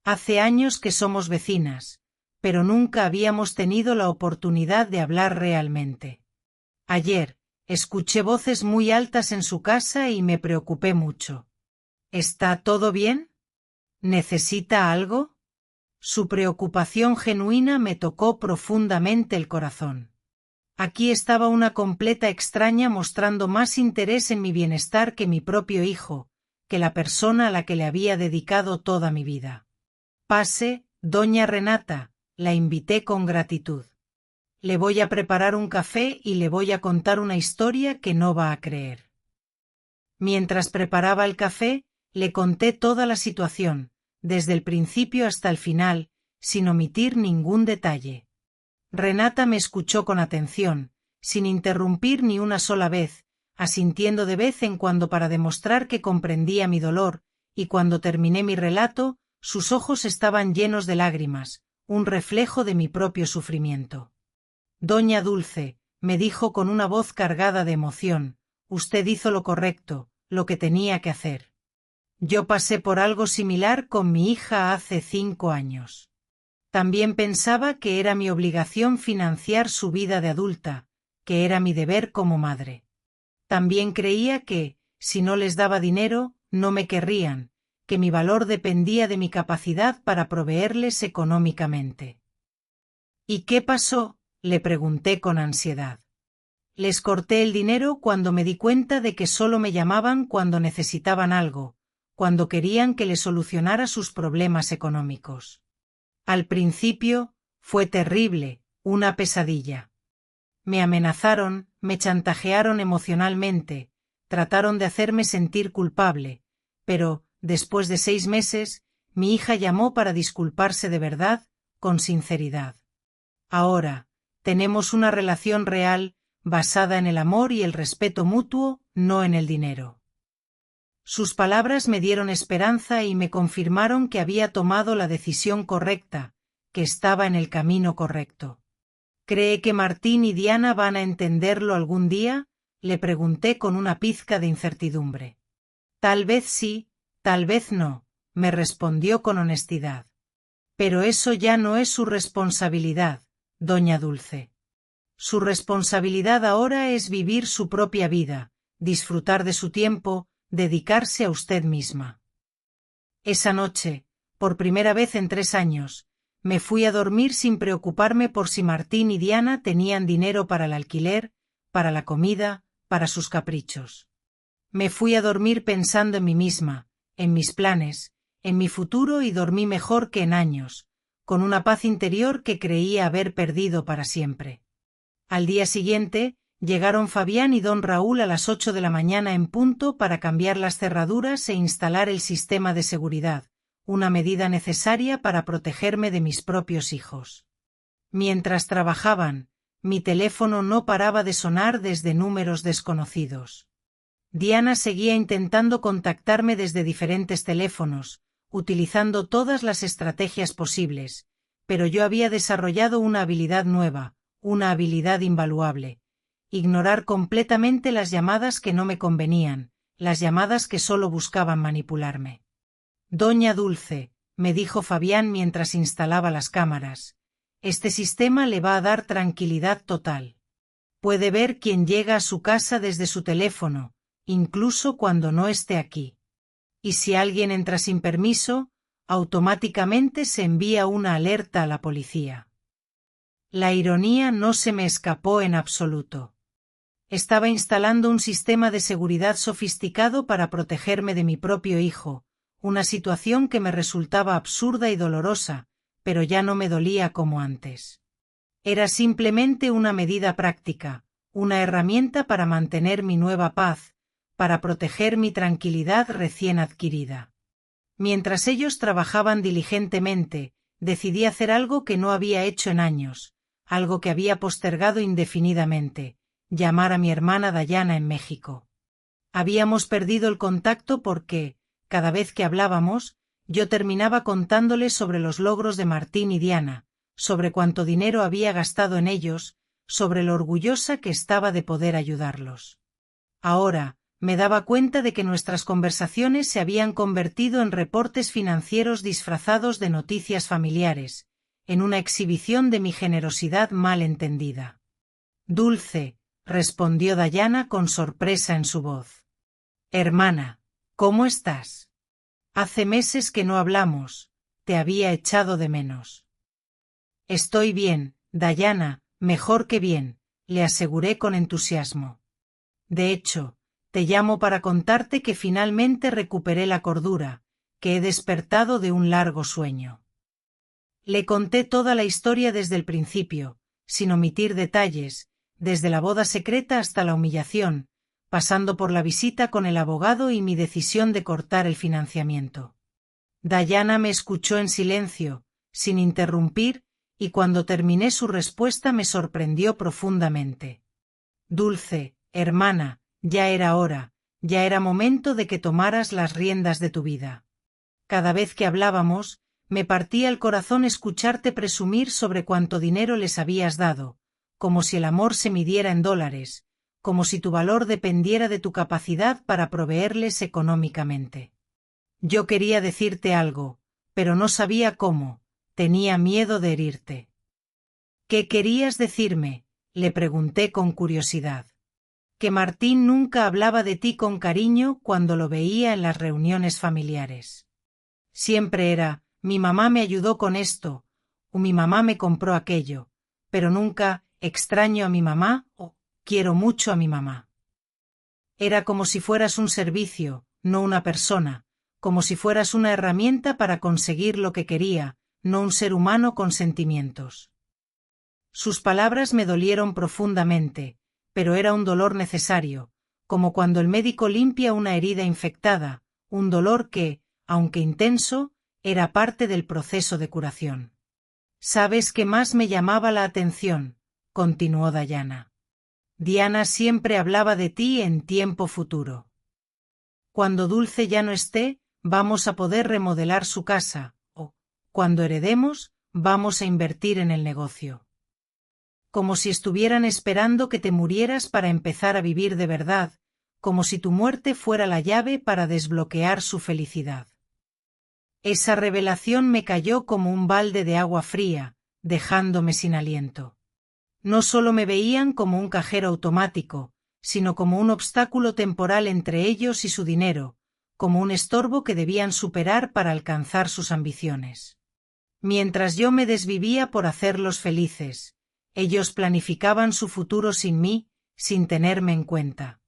Hace años que somos vecinas, pero nunca habíamos tenido la oportunidad de hablar realmente. Ayer, escuché voces muy altas en su casa y me preocupé mucho. ¿Está todo bien? ¿Necesita algo? Su preocupación genuina me tocó profundamente el corazón. Aquí estaba una completa extraña mostrando más interés en mi bienestar que mi propio hijo, que la persona a la que le había dedicado toda mi vida. Pase, doña Renata, la invité con gratitud. Le voy a preparar un café y le voy a contar una historia que no va a creer. Mientras preparaba el café, le conté toda la situación, desde el principio hasta el final, sin omitir ningún detalle. Renata me escuchó con atención, sin interrumpir ni una sola vez, asintiendo de vez en cuando para demostrar que comprendía mi dolor, y cuando terminé mi relato, sus ojos estaban llenos de lágrimas, un reflejo de mi propio sufrimiento. Doña Dulce, me dijo con una voz cargada de emoción, usted hizo lo correcto, lo que tenía que hacer. Yo pasé por algo similar con mi hija hace 5 años. También pensaba que era mi obligación financiar su vida de adulta, que era mi deber como madre. También creía que, si no les daba dinero, no me querrían, que mi valor dependía de mi capacidad para proveerles económicamente. ¿Y qué pasó?, le pregunté con ansiedad. Les corté el dinero cuando me di cuenta de que solo me llamaban cuando necesitaban algo, cuando querían que les solucionara sus problemas económicos. Al principio, fue terrible, una pesadilla. Me amenazaron, me chantajearon emocionalmente, trataron de hacerme sentir culpable, pero, después de 6 meses, mi hija llamó para disculparse de verdad, con sinceridad. Ahora, tenemos una relación real, basada en el amor y el respeto mutuo, no en el dinero. Sus palabras me dieron esperanza y me confirmaron que había tomado la decisión correcta, que estaba en el camino correcto. ¿Cree que Martín y Diana van a entenderlo algún día?, le pregunté con una pizca de incertidumbre. Tal vez sí, tal vez no, me respondió con honestidad. Pero eso ya no es su responsabilidad, doña Dulce. Su responsabilidad ahora es vivir su propia vida, disfrutar de su tiempo, dedicarse a usted misma. Esa noche, por primera vez en 3 años, me fui a dormir sin preocuparme por si Martín y Diana tenían dinero para el alquiler, para la comida, para sus caprichos. Me fui a dormir pensando en mí misma, en mis planes, en mi futuro y dormí mejor que en años, con una paz interior que creía haber perdido para siempre. Al día siguiente, llegaron Fabián y don Raúl a las 8 de la mañana en punto para cambiar las cerraduras e instalar el sistema de seguridad, una medida necesaria para protegerme de mis propios hijos. Mientras trabajaban, mi teléfono no paraba de sonar desde números desconocidos. Diana seguía intentando contactarme desde diferentes teléfonos, utilizando todas las estrategias posibles, pero yo había desarrollado una habilidad nueva, una habilidad invaluable: ignorar completamente las llamadas que no me convenían, las llamadas que solo buscaban manipularme. Doña Dulce, me dijo Fabián mientras instalaba las cámaras, este sistema le va a dar tranquilidad total. Puede ver quién llega a su casa desde su teléfono, incluso cuando no esté aquí. Y si alguien entra sin permiso, automáticamente se envía una alerta a la policía. La ironía no se me escapó en absoluto. Estaba instalando un sistema de seguridad sofisticado para protegerme de mi propio hijo, una situación que me resultaba absurda y dolorosa, pero ya no me dolía como antes. Era simplemente una medida práctica, una herramienta para mantener mi nueva paz, para proteger mi tranquilidad recién adquirida. Mientras ellos trabajaban diligentemente, decidí hacer algo que no había hecho en años, algo que había postergado indefinidamente: llamar a mi hermana Dayana en México. Habíamos perdido el contacto porque, cada vez que hablábamos, Yo terminaba contándole sobre los logros de Martín y Diana, sobre cuánto dinero había gastado en ellos, sobre lo orgullosa que estaba de poder ayudarlos. Ahora, me daba cuenta de que nuestras conversaciones se habían convertido en reportes financieros disfrazados de noticias familiares, en una exhibición de mi generosidad mal entendida. Dulce, respondió Diana con sorpresa en su voz. Hermana, ¿cómo estás? Hace meses que no hablamos, te había echado de menos. Estoy bien, Diana, mejor que bien, le aseguré con entusiasmo. De hecho, te llamo para contarte que finalmente recuperé la cordura, que he despertado de un largo sueño. Le conté toda la historia desde el principio, sin omitir detalles, desde la boda secreta hasta la humillación, pasando por la visita con el abogado y mi decisión de cortar el financiamiento. Diana me escuchó en silencio, sin interrumpir, y cuando terminé su respuesta me sorprendió profundamente. Dulce, hermana, ya era hora, ya era momento de que tomaras las riendas de tu vida. Cada vez que hablábamos, me partía el corazón escucharte presumir sobre cuánto dinero les habías dado, como si el amor se midiera en dólares, como si tu valor dependiera de tu capacidad para proveerles económicamente. Yo quería decirte algo, pero no sabía cómo, tenía miedo de herirte. ¿Qué querías decirme?, le pregunté con curiosidad. Que Martín nunca hablaba de ti con cariño cuando lo veía en las reuniones familiares. Siempre era, mi mamá me ayudó con esto, o mi mamá me compró aquello, pero nunca, extraño a mi mamá, o quiero mucho a mi mamá. Era como si fueras un servicio, no una persona, como si fueras una herramienta para conseguir lo que quería, no un ser humano con sentimientos. Sus palabras me dolieron profundamente, pero era un dolor necesario, como cuando el médico limpia una herida infectada, un dolor que, aunque intenso, era parte del proceso de curación. ¿Sabes qué más me llamaba la atención?, continuó Diana. Diana siempre hablaba de ti en tiempo futuro. Cuando Dulce ya no esté, vamos a poder remodelar su casa, o, cuando heredemos, vamos a invertir en el negocio. Como si estuvieran esperando que te murieras para empezar a vivir de verdad, como si tu muerte fuera la llave para desbloquear su felicidad. Esa revelación me cayó como un balde de agua fría, dejándome sin aliento. No solo me veían como un cajero automático, sino como un obstáculo temporal entre ellos y su dinero, como un estorbo que debían superar para alcanzar sus ambiciones. Mientras yo me desvivía por hacerlos felices, ellos planificaban su futuro sin mí, sin tenerme en cuenta.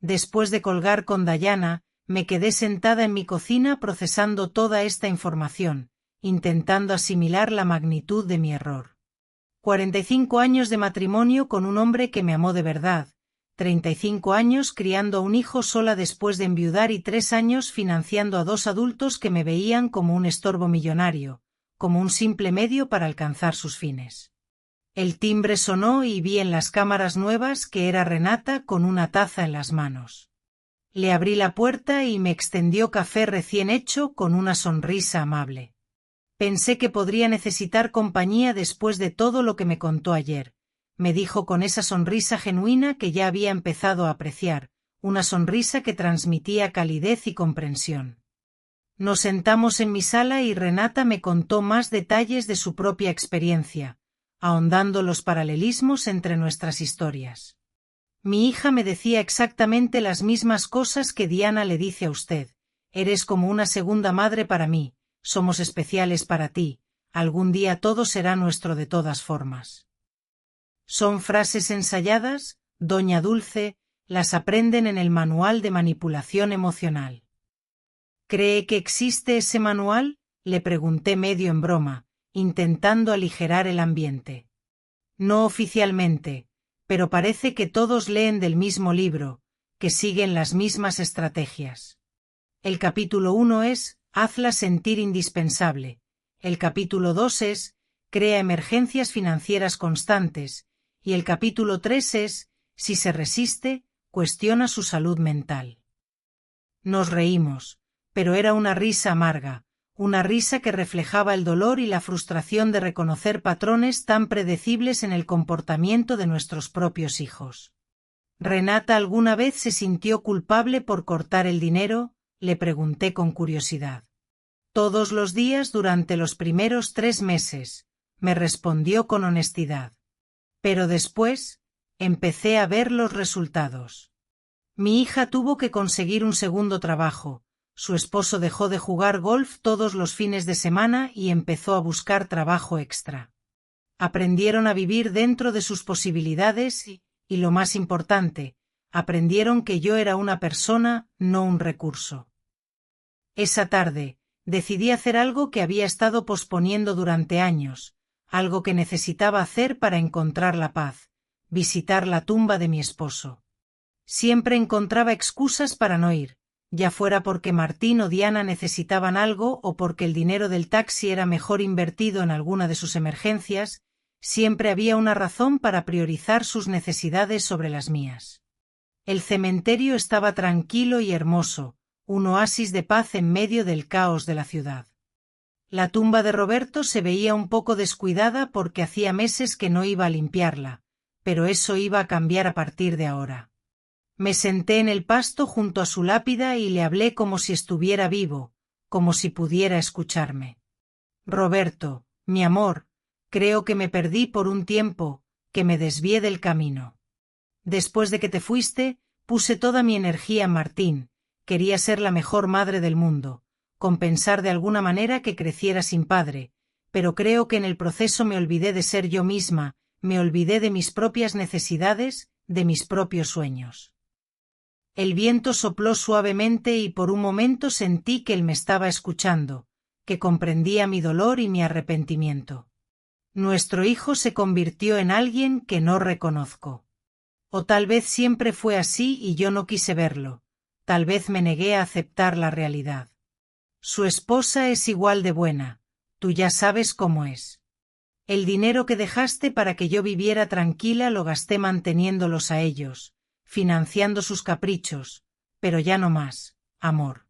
Después de colgar con Diana, me quedé sentada en mi cocina procesando toda esta información, intentando asimilar la magnitud de mi error. 45 años de matrimonio con un hombre que me amó de verdad, 35 años criando a un hijo sola después de enviudar y 3 años financiando a 2 adultos que me veían como un estorbo millonario, como un simple medio para alcanzar sus fines. El timbre sonó y vi en las cámaras nuevas que era Renata con una taza en las manos. Le abrí la puerta y me extendió café recién hecho con una sonrisa amable. Pensé que podría necesitar compañía después de todo lo que me contó ayer, me dijo con esa sonrisa genuina que ya había empezado a apreciar, una sonrisa que transmitía calidez y comprensión. Nos sentamos en mi sala y Renata me contó más detalles de su propia experiencia, ahondando los paralelismos entre nuestras historias. Mi hija me decía exactamente las mismas cosas que Diana le dice a usted. Eres como una segunda madre para mí, somos especiales para ti, algún día todo será nuestro de todas formas. Son frases ensayadas, doña Dulce, las aprenden en el manual de manipulación emocional. ¿Cree que existe ese manual?, le pregunté medio en broma, intentando aligerar el ambiente. No oficialmente, pero parece que todos leen del mismo libro, que siguen las mismas estrategias. El capítulo 1 es, hazla sentir indispensable. El capítulo 2 es, crea emergencias financieras constantes. Y el capítulo 3 es, si se resiste, cuestiona su salud mental. Nos reímos, pero era una risa amarga, una risa que reflejaba el dolor y la frustración de reconocer patrones tan predecibles en el comportamiento de nuestros propios hijos. ¿Renata alguna vez se sintió culpable por cortar el dinero?, le pregunté con curiosidad. Todos los días durante los primeros 3 meses, me respondió con honestidad. Pero después, empecé a ver los resultados. Mi hija tuvo que conseguir un segundo trabajo, su esposo dejó de jugar golf todos los fines de semana y empezó a buscar trabajo extra. Aprendieron a vivir dentro de sus posibilidades y lo más importante, aprendieron que yo era una persona, no un recurso. Esa tarde, decidí hacer algo que había estado posponiendo durante años, algo que necesitaba hacer para encontrar la paz, visitar la tumba de mi esposo. Siempre encontraba excusas para no ir, ya fuera porque Martín o Diana necesitaban algo o porque el dinero del taxi era mejor invertido en alguna de sus emergencias, siempre había una razón para priorizar sus necesidades sobre las mías. El cementerio estaba tranquilo y hermoso, un oasis de paz en medio del caos de la ciudad. La tumba de Roberto se veía un poco descuidada porque hacía meses que no iba a limpiarla, pero eso iba a cambiar a partir de ahora. Me senté en el pasto junto a su lápida y le hablé como si estuviera vivo, como si pudiera escucharme. Roberto, mi amor, creo que me perdí por un tiempo, que me desvié del camino. Después de que te fuiste, puse toda mi energía en Martín, quería ser la mejor madre del mundo, compensar de alguna manera que creciera sin padre, pero creo que en el proceso me olvidé de ser yo misma, me olvidé de mis propias necesidades, de mis propios sueños. El viento sopló suavemente y por un momento sentí que él me estaba escuchando, que comprendía mi dolor y mi arrepentimiento. Nuestro hijo se convirtió en alguien que no reconozco. O tal vez siempre fue así y yo no quise verlo, tal vez me negué a aceptar la realidad. Su esposa es igual de buena, tú ya sabes cómo es. El dinero que dejaste para que yo viviera tranquila lo gasté manteniéndolos a ellos, financiando sus caprichos, pero ya no más, amor.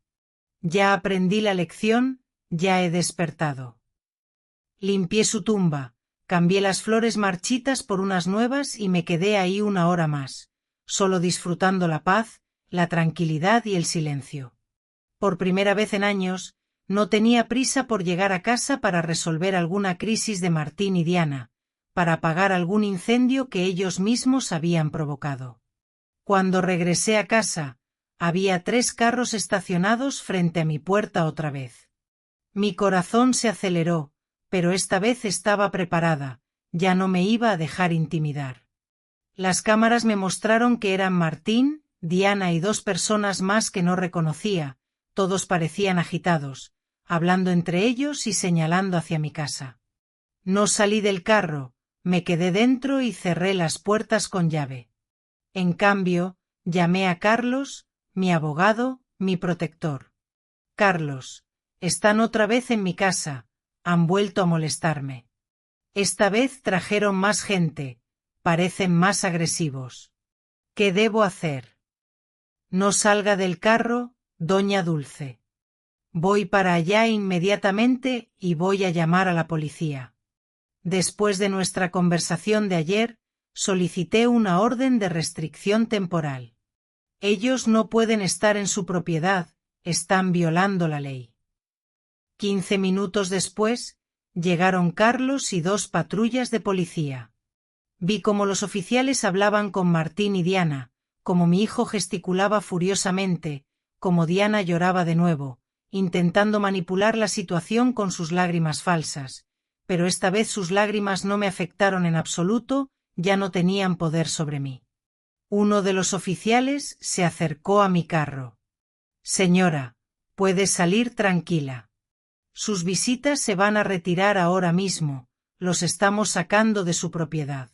Ya aprendí la lección, ya he despertado. Limpié su tumba, cambié las flores marchitas por unas nuevas y me quedé ahí 1 hora más, solo disfrutando la paz, la tranquilidad y el silencio. Por primera vez en años, no tenía prisa por llegar a casa para resolver alguna crisis de Martín y Diana, para apagar algún incendio que ellos mismos habían provocado. Cuando regresé a casa, había 3 carros estacionados frente a mi puerta otra vez. Mi corazón se aceleró, pero esta vez estaba preparada, ya no me iba a dejar intimidar. Las cámaras me mostraron que eran Martín, Diana y 2 personas más que no reconocía, todos parecían agitados, hablando entre ellos y señalando hacia mi casa. No salí del carro, me quedé dentro y cerré las puertas con llave. En cambio, llamé a Carlos, mi abogado, mi protector. Carlos, están otra vez en mi casa, han vuelto a molestarme. Esta vez trajeron más gente, parecen más agresivos. ¿Qué debo hacer? No salga del carro, doña Dulce. Voy para allá inmediatamente y voy a llamar a la policía. Después de nuestra conversación de ayer, solicité una orden de restricción temporal. Ellos no pueden estar en su propiedad, están violando la ley. 15 minutos después, llegaron Carlos y 2 patrullas de policía. Vi cómo los oficiales hablaban con Martín y Diana, cómo mi hijo gesticulaba furiosamente, cómo Diana lloraba de nuevo, intentando manipular la situación con sus lágrimas falsas, pero esta vez sus lágrimas no me afectaron en absoluto, ya no tenían poder sobre mí. Uno de los oficiales se acercó a mi carro. Señora, puede salir tranquila. Sus visitas se van a retirar ahora mismo, los estamos sacando de su propiedad.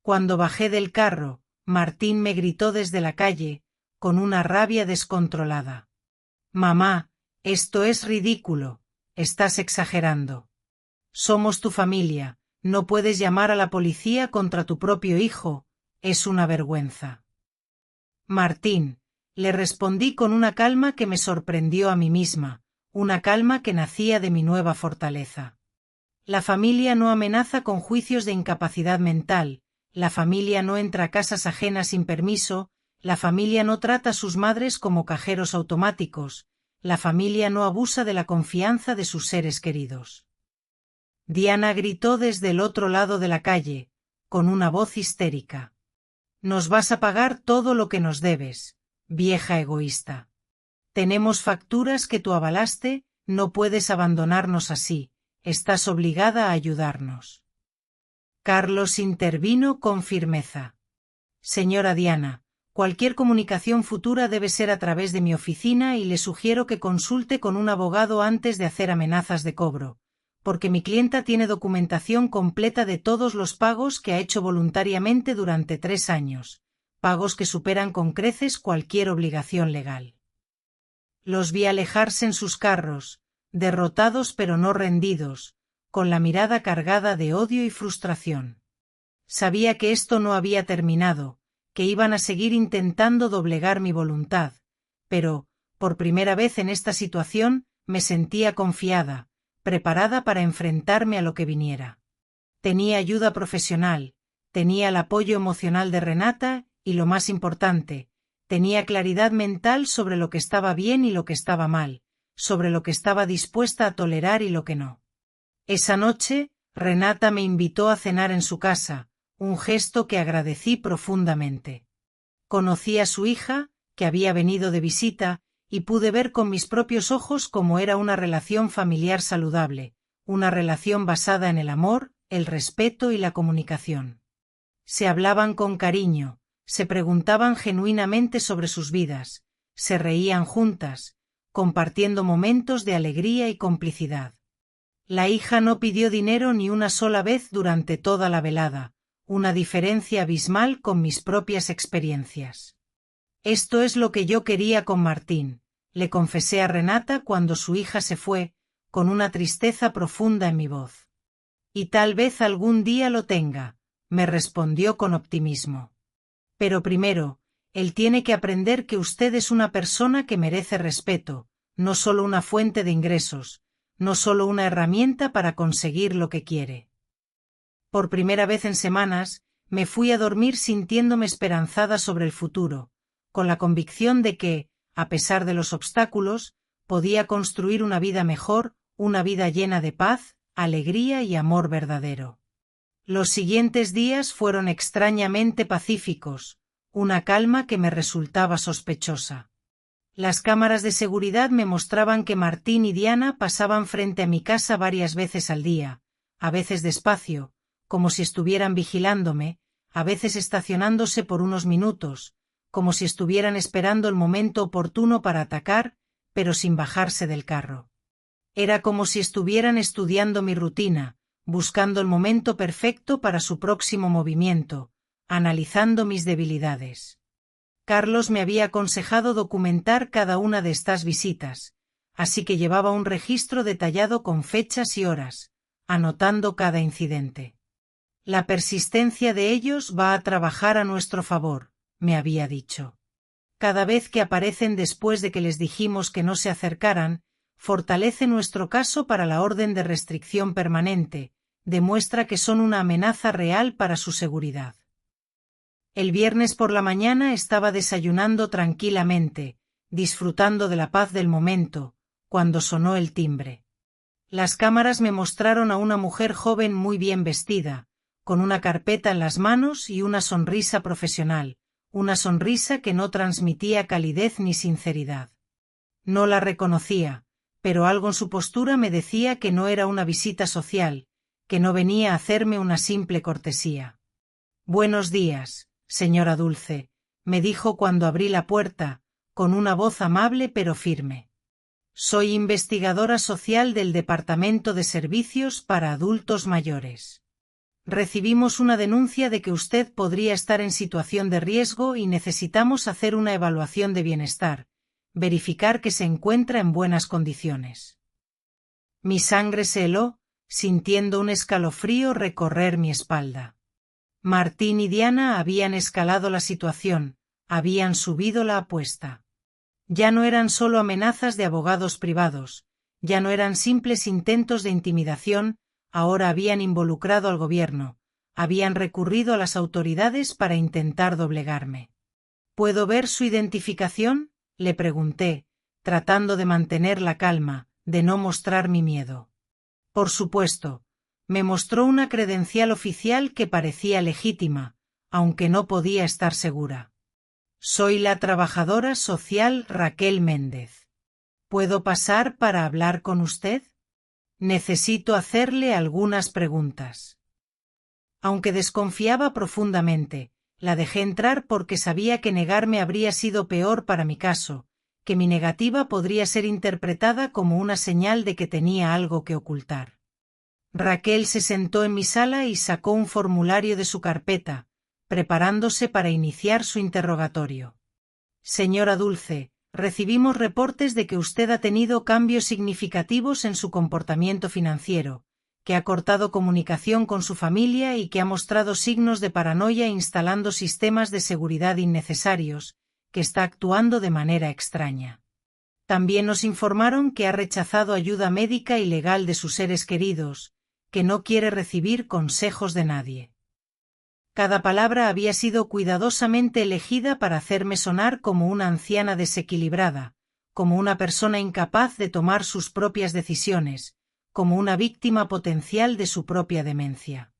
Cuando bajé del carro, Martín me gritó desde la calle, con una rabia descontrolada. Mamá, esto es ridículo, estás exagerando. Somos tu familia, no puedes llamar a la policía contra tu propio hijo, es una vergüenza. Martín, le respondí con una calma que me sorprendió a mí misma, una calma que nacía de mi nueva fortaleza. La familia no amenaza con juicios de incapacidad mental, la familia no entra a casas ajenas sin permiso, la familia no trata a sus madres como cajeros automáticos, la familia no abusa de la confianza de sus seres queridos. Diana gritó desde el otro lado de la calle, con una voz histérica. Nos vas a pagar todo lo que nos debes, vieja egoísta. Tenemos facturas que tú avalaste, no puedes abandonarnos así, estás obligada a ayudarnos. Carlos intervino con firmeza. Señora Diana, cualquier comunicación futura debe ser a través de mi oficina y le sugiero que consulte con un abogado antes de hacer amenazas de cobro, porque mi clienta tiene documentación completa de todos los pagos que ha hecho voluntariamente durante 3 años, pagos que superan con creces cualquier obligación legal. Los vi alejarse en sus carros, derrotados pero no rendidos, con la mirada cargada de odio y frustración. Sabía que esto no había terminado, que iban a seguir intentando doblegar mi voluntad, pero, por primera vez en esta situación, me sentía confiada, preparada para enfrentarme a lo que viniera. Tenía ayuda profesional, tenía el apoyo emocional de Renata y, lo más importante, tenía claridad mental sobre lo que estaba bien y lo que estaba mal, sobre lo que estaba dispuesta a tolerar y lo que no. Esa noche, Renata me invitó a cenar en su casa, un gesto que agradecí profundamente. Conocí a su hija, que había venido de visita, y pude ver con mis propios ojos cómo era una relación familiar saludable, una relación basada en el amor, el respeto y la comunicación. Se hablaban con cariño, se preguntaban genuinamente sobre sus vidas, se reían juntas, compartiendo momentos de alegría y complicidad. La hija no pidió dinero ni una sola vez durante toda la velada, una diferencia abismal con mis propias experiencias. Esto es lo que yo quería con Martín, le confesé a Renata cuando su hija se fue, con una tristeza profunda en mi voz. Y tal vez algún día lo tenga, me respondió con optimismo. Pero primero, él tiene que aprender que usted es una persona que merece respeto, no solo una fuente de ingresos, no solo una herramienta para conseguir lo que quiere. Por primera vez en semanas, me fui a dormir sintiéndome esperanzada sobre el futuro, con la convicción de que, a pesar de los obstáculos, podía construir una vida mejor, una vida llena de paz, alegría y amor verdadero. Los siguientes días fueron extrañamente pacíficos, una calma que me resultaba sospechosa. Las cámaras de seguridad me mostraban que Martín y Diana pasaban frente a mi casa varias veces al día, a veces despacio, como si estuvieran vigilándome, a veces estacionándose por unos minutos, como si estuvieran esperando el momento oportuno para atacar, pero sin bajarse del carro. Era como si estuvieran estudiando mi rutina, buscando el momento perfecto para su próximo movimiento, analizando mis debilidades. Carlos me había aconsejado documentar cada una de estas visitas, así que llevaba un registro detallado con fechas y horas, anotando cada incidente. La persistencia de ellos va a trabajar a nuestro favor, me había dicho. Cada vez que aparecen después de que les dijimos que no se acercaran, fortalece nuestro caso para la orden de restricción permanente, demuestra que son una amenaza real para su seguridad. El viernes por la mañana estaba desayunando tranquilamente, disfrutando de la paz del momento, cuando sonó el timbre. Las cámaras me mostraron a una mujer joven muy bien vestida, con una carpeta en las manos y una sonrisa profesional, una sonrisa que no transmitía calidez ni sinceridad. No la reconocía, pero algo en su postura me decía que no era una visita social, que no venía a hacerme una simple cortesía. «Buenos días, señora Dulce», me dijo cuando abrí la puerta, con una voz amable pero firme. «Soy investigadora social del Departamento de Servicios para Adultos Mayores. Recibimos una denuncia de que usted podría estar en situación de riesgo y necesitamos hacer una evaluación de bienestar, verificar que se encuentra en buenas condiciones». Mi sangre se heló, sintiendo un escalofrío recorrer mi espalda. Martín y Diana habían escalado la situación, habían subido la apuesta. Ya no eran solo amenazas de abogados privados, Ya no eran simples intentos de intimidación, ahora habían involucrado al gobierno, habían recurrido a las autoridades para intentar doblegarme. ¿Puedo ver su identificación?, le pregunté, tratando de mantener la calma, de no mostrar mi miedo. Por supuesto. Me mostró una credencial oficial que parecía legítima, aunque no podía estar segura. Soy la trabajadora social Raquel Méndez. ¿Puedo pasar para hablar con usted? Necesito hacerle algunas preguntas. Aunque desconfiaba profundamente, la dejé entrar porque sabía que negarme habría sido peor para mi caso, que mi negativa podría ser interpretada como una señal de que tenía algo que ocultar. Raquel se sentó en mi sala y sacó un formulario de su carpeta, preparándose para iniciar su interrogatorio. Señora Dulce, recibimos reportes de que usted ha tenido cambios significativos en su comportamiento financiero, que ha cortado comunicación con su familia y que ha mostrado signos de paranoia instalando sistemas de seguridad innecesarios, que está actuando de manera extraña. También nos informaron que ha rechazado ayuda médica y legal de sus seres queridos, que no quiere recibir consejos de nadie. Cada palabra había sido cuidadosamente elegida para hacerme sonar como una anciana desequilibrada, como una persona incapaz de tomar sus propias decisiones, como una víctima potencial de su propia demencia.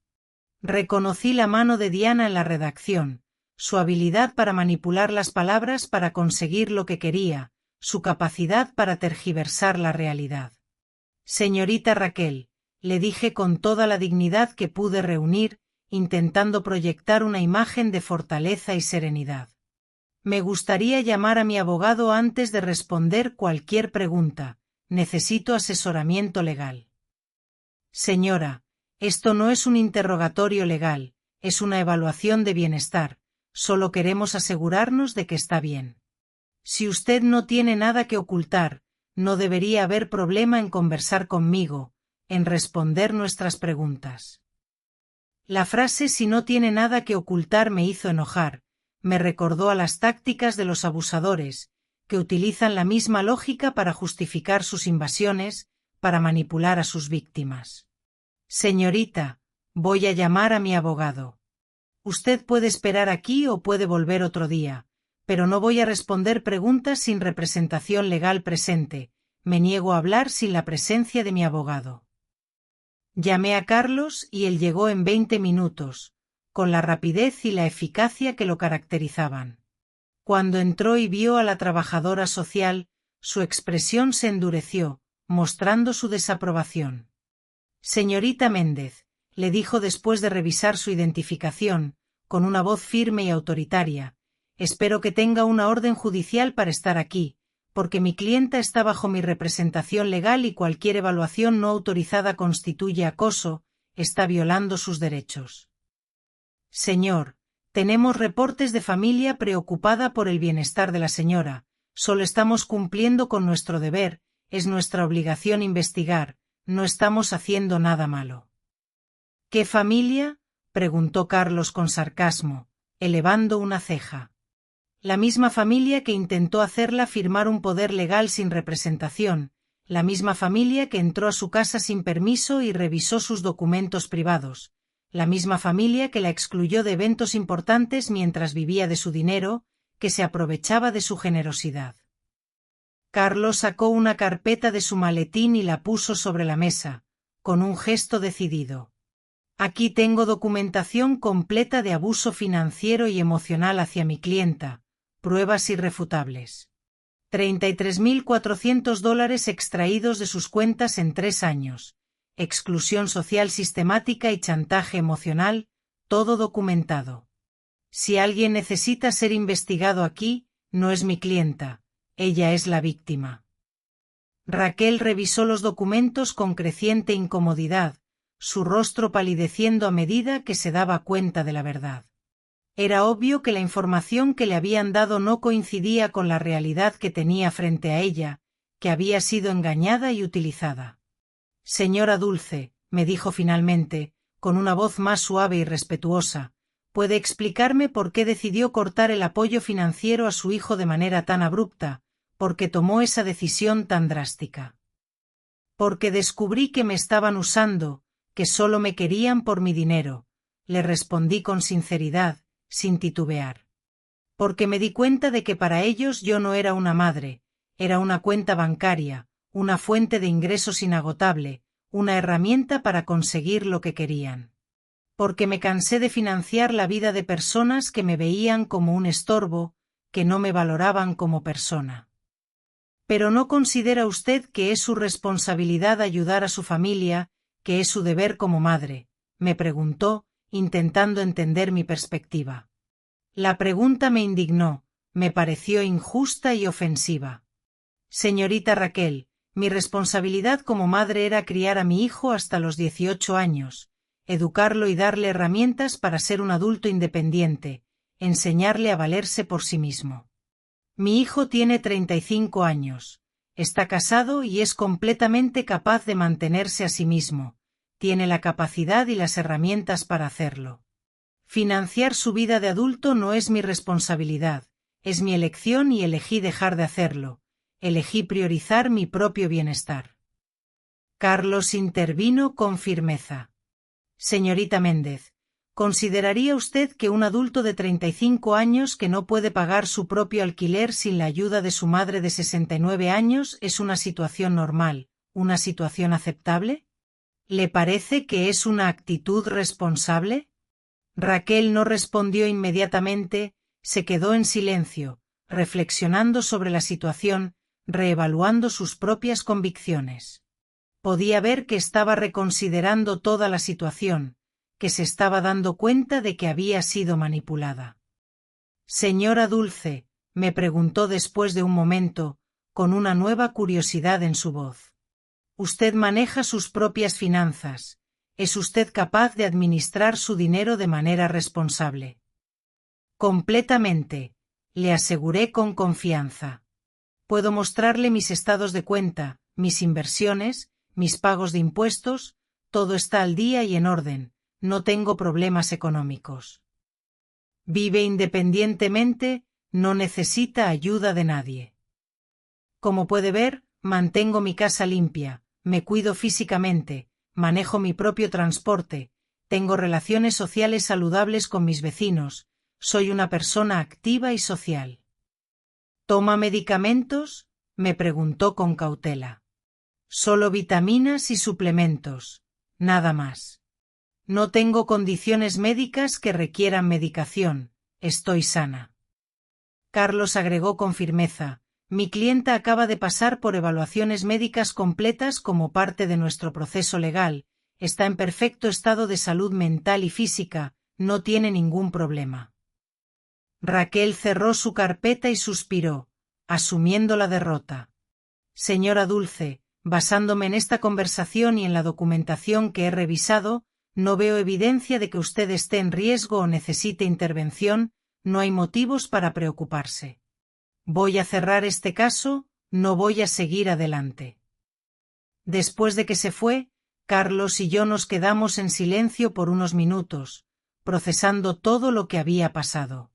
Reconocí la mano de Diana en la redacción, su habilidad para manipular las palabras para conseguir lo que quería, su capacidad para tergiversar la realidad. Señorita Raquel, le dije con toda la dignidad que pude reunir, intentando proyectar una imagen de fortaleza y serenidad. Me gustaría llamar a mi abogado antes de responder cualquier pregunta, necesito asesoramiento legal. Señora, esto no es un interrogatorio legal, es una evaluación de bienestar, solo queremos asegurarnos de que está bien. Si usted no tiene nada que ocultar, no debería haber problema en conversar conmigo, en responder nuestras preguntas. La frase "si no tiene nada que ocultar" me hizo enojar, me recordó a las tácticas de los abusadores, que utilizan la misma lógica para justificar sus invasiones, para manipular a sus víctimas. Señorita, voy a llamar a mi abogado. Usted puede esperar aquí o puede volver otro día, pero no voy a responder preguntas sin representación legal presente, me niego a hablar sin la presencia de mi abogado. Llamé a Carlos y él llegó en 20 minutos, con la rapidez y la eficacia que lo caracterizaban. Cuando entró y vio a la trabajadora social, su expresión se endureció, mostrando su desaprobación. Señorita Méndez, le dijo después de revisar su identificación, con una voz firme y autoritaria, espero que tenga una orden judicial para estar aquí, porque mi clienta está bajo mi representación legal y cualquier evaluación no autorizada constituye acoso, está violando sus derechos. Señor, tenemos reportes de familia preocupada por el bienestar de la señora, solo estamos cumpliendo con nuestro deber, es nuestra obligación investigar, no estamos haciendo nada malo. ¿Qué familia?, preguntó Carlos con sarcasmo, elevando una ceja. La misma familia que intentó hacerla firmar un poder legal sin representación, la misma familia que entró a su casa sin permiso y revisó sus documentos privados, la misma familia que la excluyó de eventos importantes mientras vivía de su dinero, que se aprovechaba de su generosidad. Carlos sacó una carpeta de su maletín y la puso sobre la mesa, con un gesto decidido. Aquí tengo documentación completa de abuso financiero y emocional hacia mi clienta. Pruebas irrefutables. $33.400 extraídos de sus cuentas en 3 años. Exclusión social sistemática y chantaje emocional, todo documentado. Si alguien necesita ser investigado aquí, no es mi clienta, ella es la víctima. Raquel revisó los documentos con creciente incomodidad, su rostro palideciendo a medida que se daba cuenta de la verdad. Era obvio que la información que le habían dado no coincidía con la realidad que tenía frente a ella, que había sido engañada y utilizada. Señora Dulce, me dijo finalmente, con una voz más suave y respetuosa, ¿puede explicarme por qué decidió cortar el apoyo financiero a su hijo de manera tan abrupta, por qué tomó esa decisión tan drástica? Porque descubrí que me estaban usando, que solo me querían por mi dinero, le respondí con sinceridad, sin titubear. Porque me di cuenta de que para ellos yo no era una madre, era una cuenta bancaria, una fuente de ingresos inagotable, una herramienta para conseguir lo que querían. Porque me cansé de financiar la vida de personas que me veían como un estorbo, que no me valoraban como persona. Pero ¿no considera usted que es su responsabilidad ayudar a su familia, que es su deber como madre?, me preguntó, intentando entender mi perspectiva. La pregunta me indignó, me pareció injusta y ofensiva. Señorita Raquel, mi responsabilidad como madre era criar a mi hijo hasta los 18 años, educarlo y darle herramientas para ser un adulto independiente, enseñarle a valerse por sí mismo. Mi hijo tiene 35 años, está casado y es completamente capaz de mantenerse a sí mismo, tiene la capacidad y las herramientas para hacerlo. Financiar su vida de adulto no es mi responsabilidad, es mi elección y elegí dejar de hacerlo, elegí priorizar mi propio bienestar. Carlos intervino con firmeza. Señorita Méndez, ¿consideraría usted que un adulto de 35 años que no puede pagar su propio alquiler sin la ayuda de su madre de 69 años es una situación normal, una situación aceptable? ¿Le parece que es una actitud responsable? Raquel no respondió inmediatamente, se quedó en silencio, reflexionando sobre la situación, reevaluando sus propias convicciones. Podía ver que estaba reconsiderando toda la situación, que se estaba dando cuenta de que había sido manipulada. Señora Dulce, me preguntó después de un momento, con una nueva curiosidad en su voz. Usted maneja sus propias finanzas. ¿Es usted capaz de administrar su dinero de manera responsable? Completamente, le aseguré con confianza. Puedo mostrarle mis estados de cuenta, mis inversiones, mis pagos de impuestos, todo está al día y en orden, no tengo problemas económicos. Vive independientemente, no necesita ayuda de nadie. Como puede ver, mantengo mi casa limpia, me cuido físicamente, manejo mi propio transporte, tengo relaciones sociales saludables con mis vecinos, soy una persona activa y social. ¿Toma medicamentos?, me preguntó con cautela. Solo vitaminas y suplementos, nada más. No tengo condiciones médicas que requieran medicación, estoy sana. Carlos agregó con firmeza, mi clienta acaba de pasar por evaluaciones médicas completas como parte de nuestro proceso legal, está en perfecto estado de salud mental y física, no tiene ningún problema. Raquel cerró su carpeta y suspiró, asumiendo la derrota. Señora Dulce, basándome en esta conversación y en la documentación que he revisado, no veo evidencia de que usted esté en riesgo o necesite intervención, no hay motivos para preocuparse. Voy a cerrar este caso, no voy a seguir adelante. Después de que se fue, Carlos y yo nos quedamos en silencio por unos minutos, procesando todo lo que había pasado.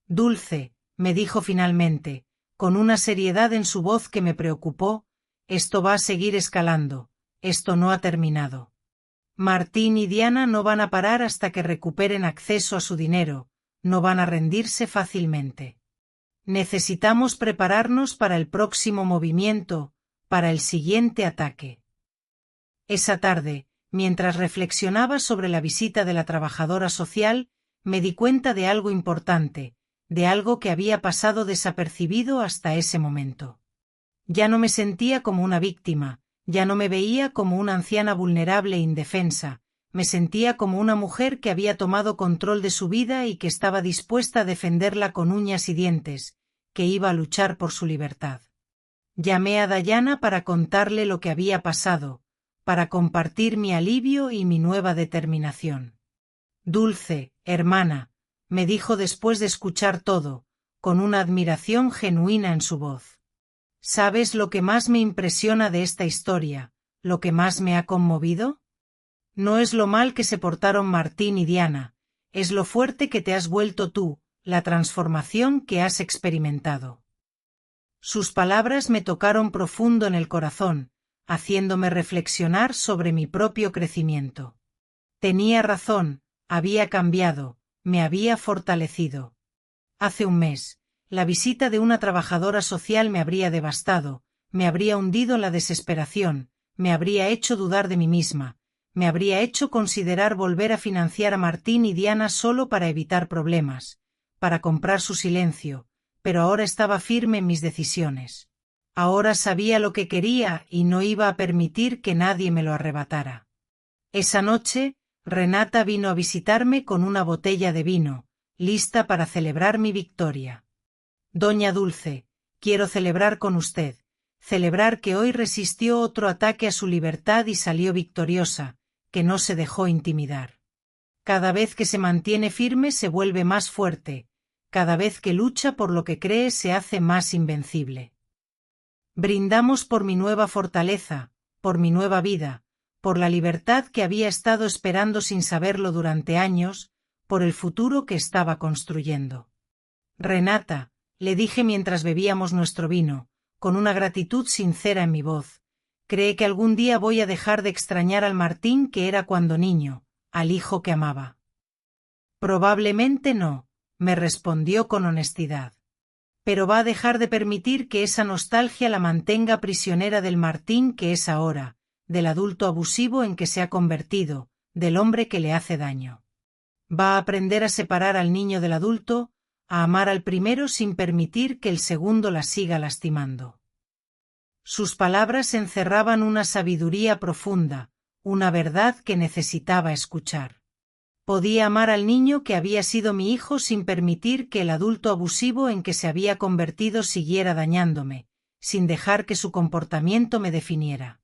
Dulce, me dijo finalmente, con una seriedad en su voz que me preocupó, esto va a seguir escalando, esto no ha terminado. Martín y Diana no van a parar hasta que recuperen acceso a su dinero, no van a rendirse fácilmente. Necesitamos prepararnos para el próximo movimiento, para el siguiente ataque. Esa tarde, mientras reflexionaba sobre la visita de la trabajadora social, me di cuenta de algo importante, de algo que había pasado desapercibido hasta ese momento. Ya no me sentía como una víctima, ya no me veía como una anciana vulnerable e indefensa, me sentía como una mujer que había tomado control de su vida y que estaba dispuesta a defenderla con uñas y dientes, que iba a luchar por su libertad. Llamé a Dayana para contarle lo que había pasado, para compartir mi alivio y mi nueva determinación. Dulce, hermana, me dijo después de escuchar todo, con una admiración genuina en su voz. ¿Sabes lo que más me impresiona de esta historia, lo que más me ha conmovido? No es lo mal que se portaron Martín y Diana, es lo fuerte que te has vuelto tú, la transformación que has experimentado. Sus palabras me tocaron profundo en el corazón, haciéndome reflexionar sobre mi propio crecimiento. Tenía razón, había cambiado, me había fortalecido. Hace un mes, la visita de una trabajadora social me habría devastado, me habría hundido en la desesperación, me habría hecho dudar de mí misma, me habría hecho considerar volver a financiar a Martín y Diana solo para evitar problemas, para comprar su silencio, pero ahora estaba firme en mis decisiones. Ahora sabía lo que quería y no iba a permitir que nadie me lo arrebatara. Esa noche, Renata vino a visitarme con una botella de vino, lista para celebrar mi victoria. Doña Dulce, quiero celebrar con usted, celebrar que hoy resistió otro ataque a su libertad y salió victoriosa, que no se dejó intimidar. Cada vez que se mantiene firme se vuelve más fuerte, cada vez que lucha por lo que cree se hace más invencible. Brindamos por mi nueva fortaleza, por mi nueva vida, por la libertad que había estado esperando sin saberlo durante años, por el futuro que estaba construyendo. Renata, le dije mientras bebíamos nuestro vino, con una gratitud sincera en mi voz, ¿cree que algún día voy a dejar de extrañar al Martín que era cuando niño, al hijo que amaba? Probablemente no, me respondió con honestidad. Pero va a dejar de permitir que esa nostalgia la mantenga prisionera del Martín que es ahora, del adulto abusivo en que se ha convertido, del hombre que le hace daño. Va a aprender a separar al niño del adulto, a amar al primero sin permitir que el segundo la siga lastimando. Sus palabras encerraban una sabiduría profunda, una verdad que necesitaba escuchar. Podía amar al niño que había sido mi hijo sin permitir que el adulto abusivo en que se había convertido siguiera dañándome, sin dejar que su comportamiento me definiera.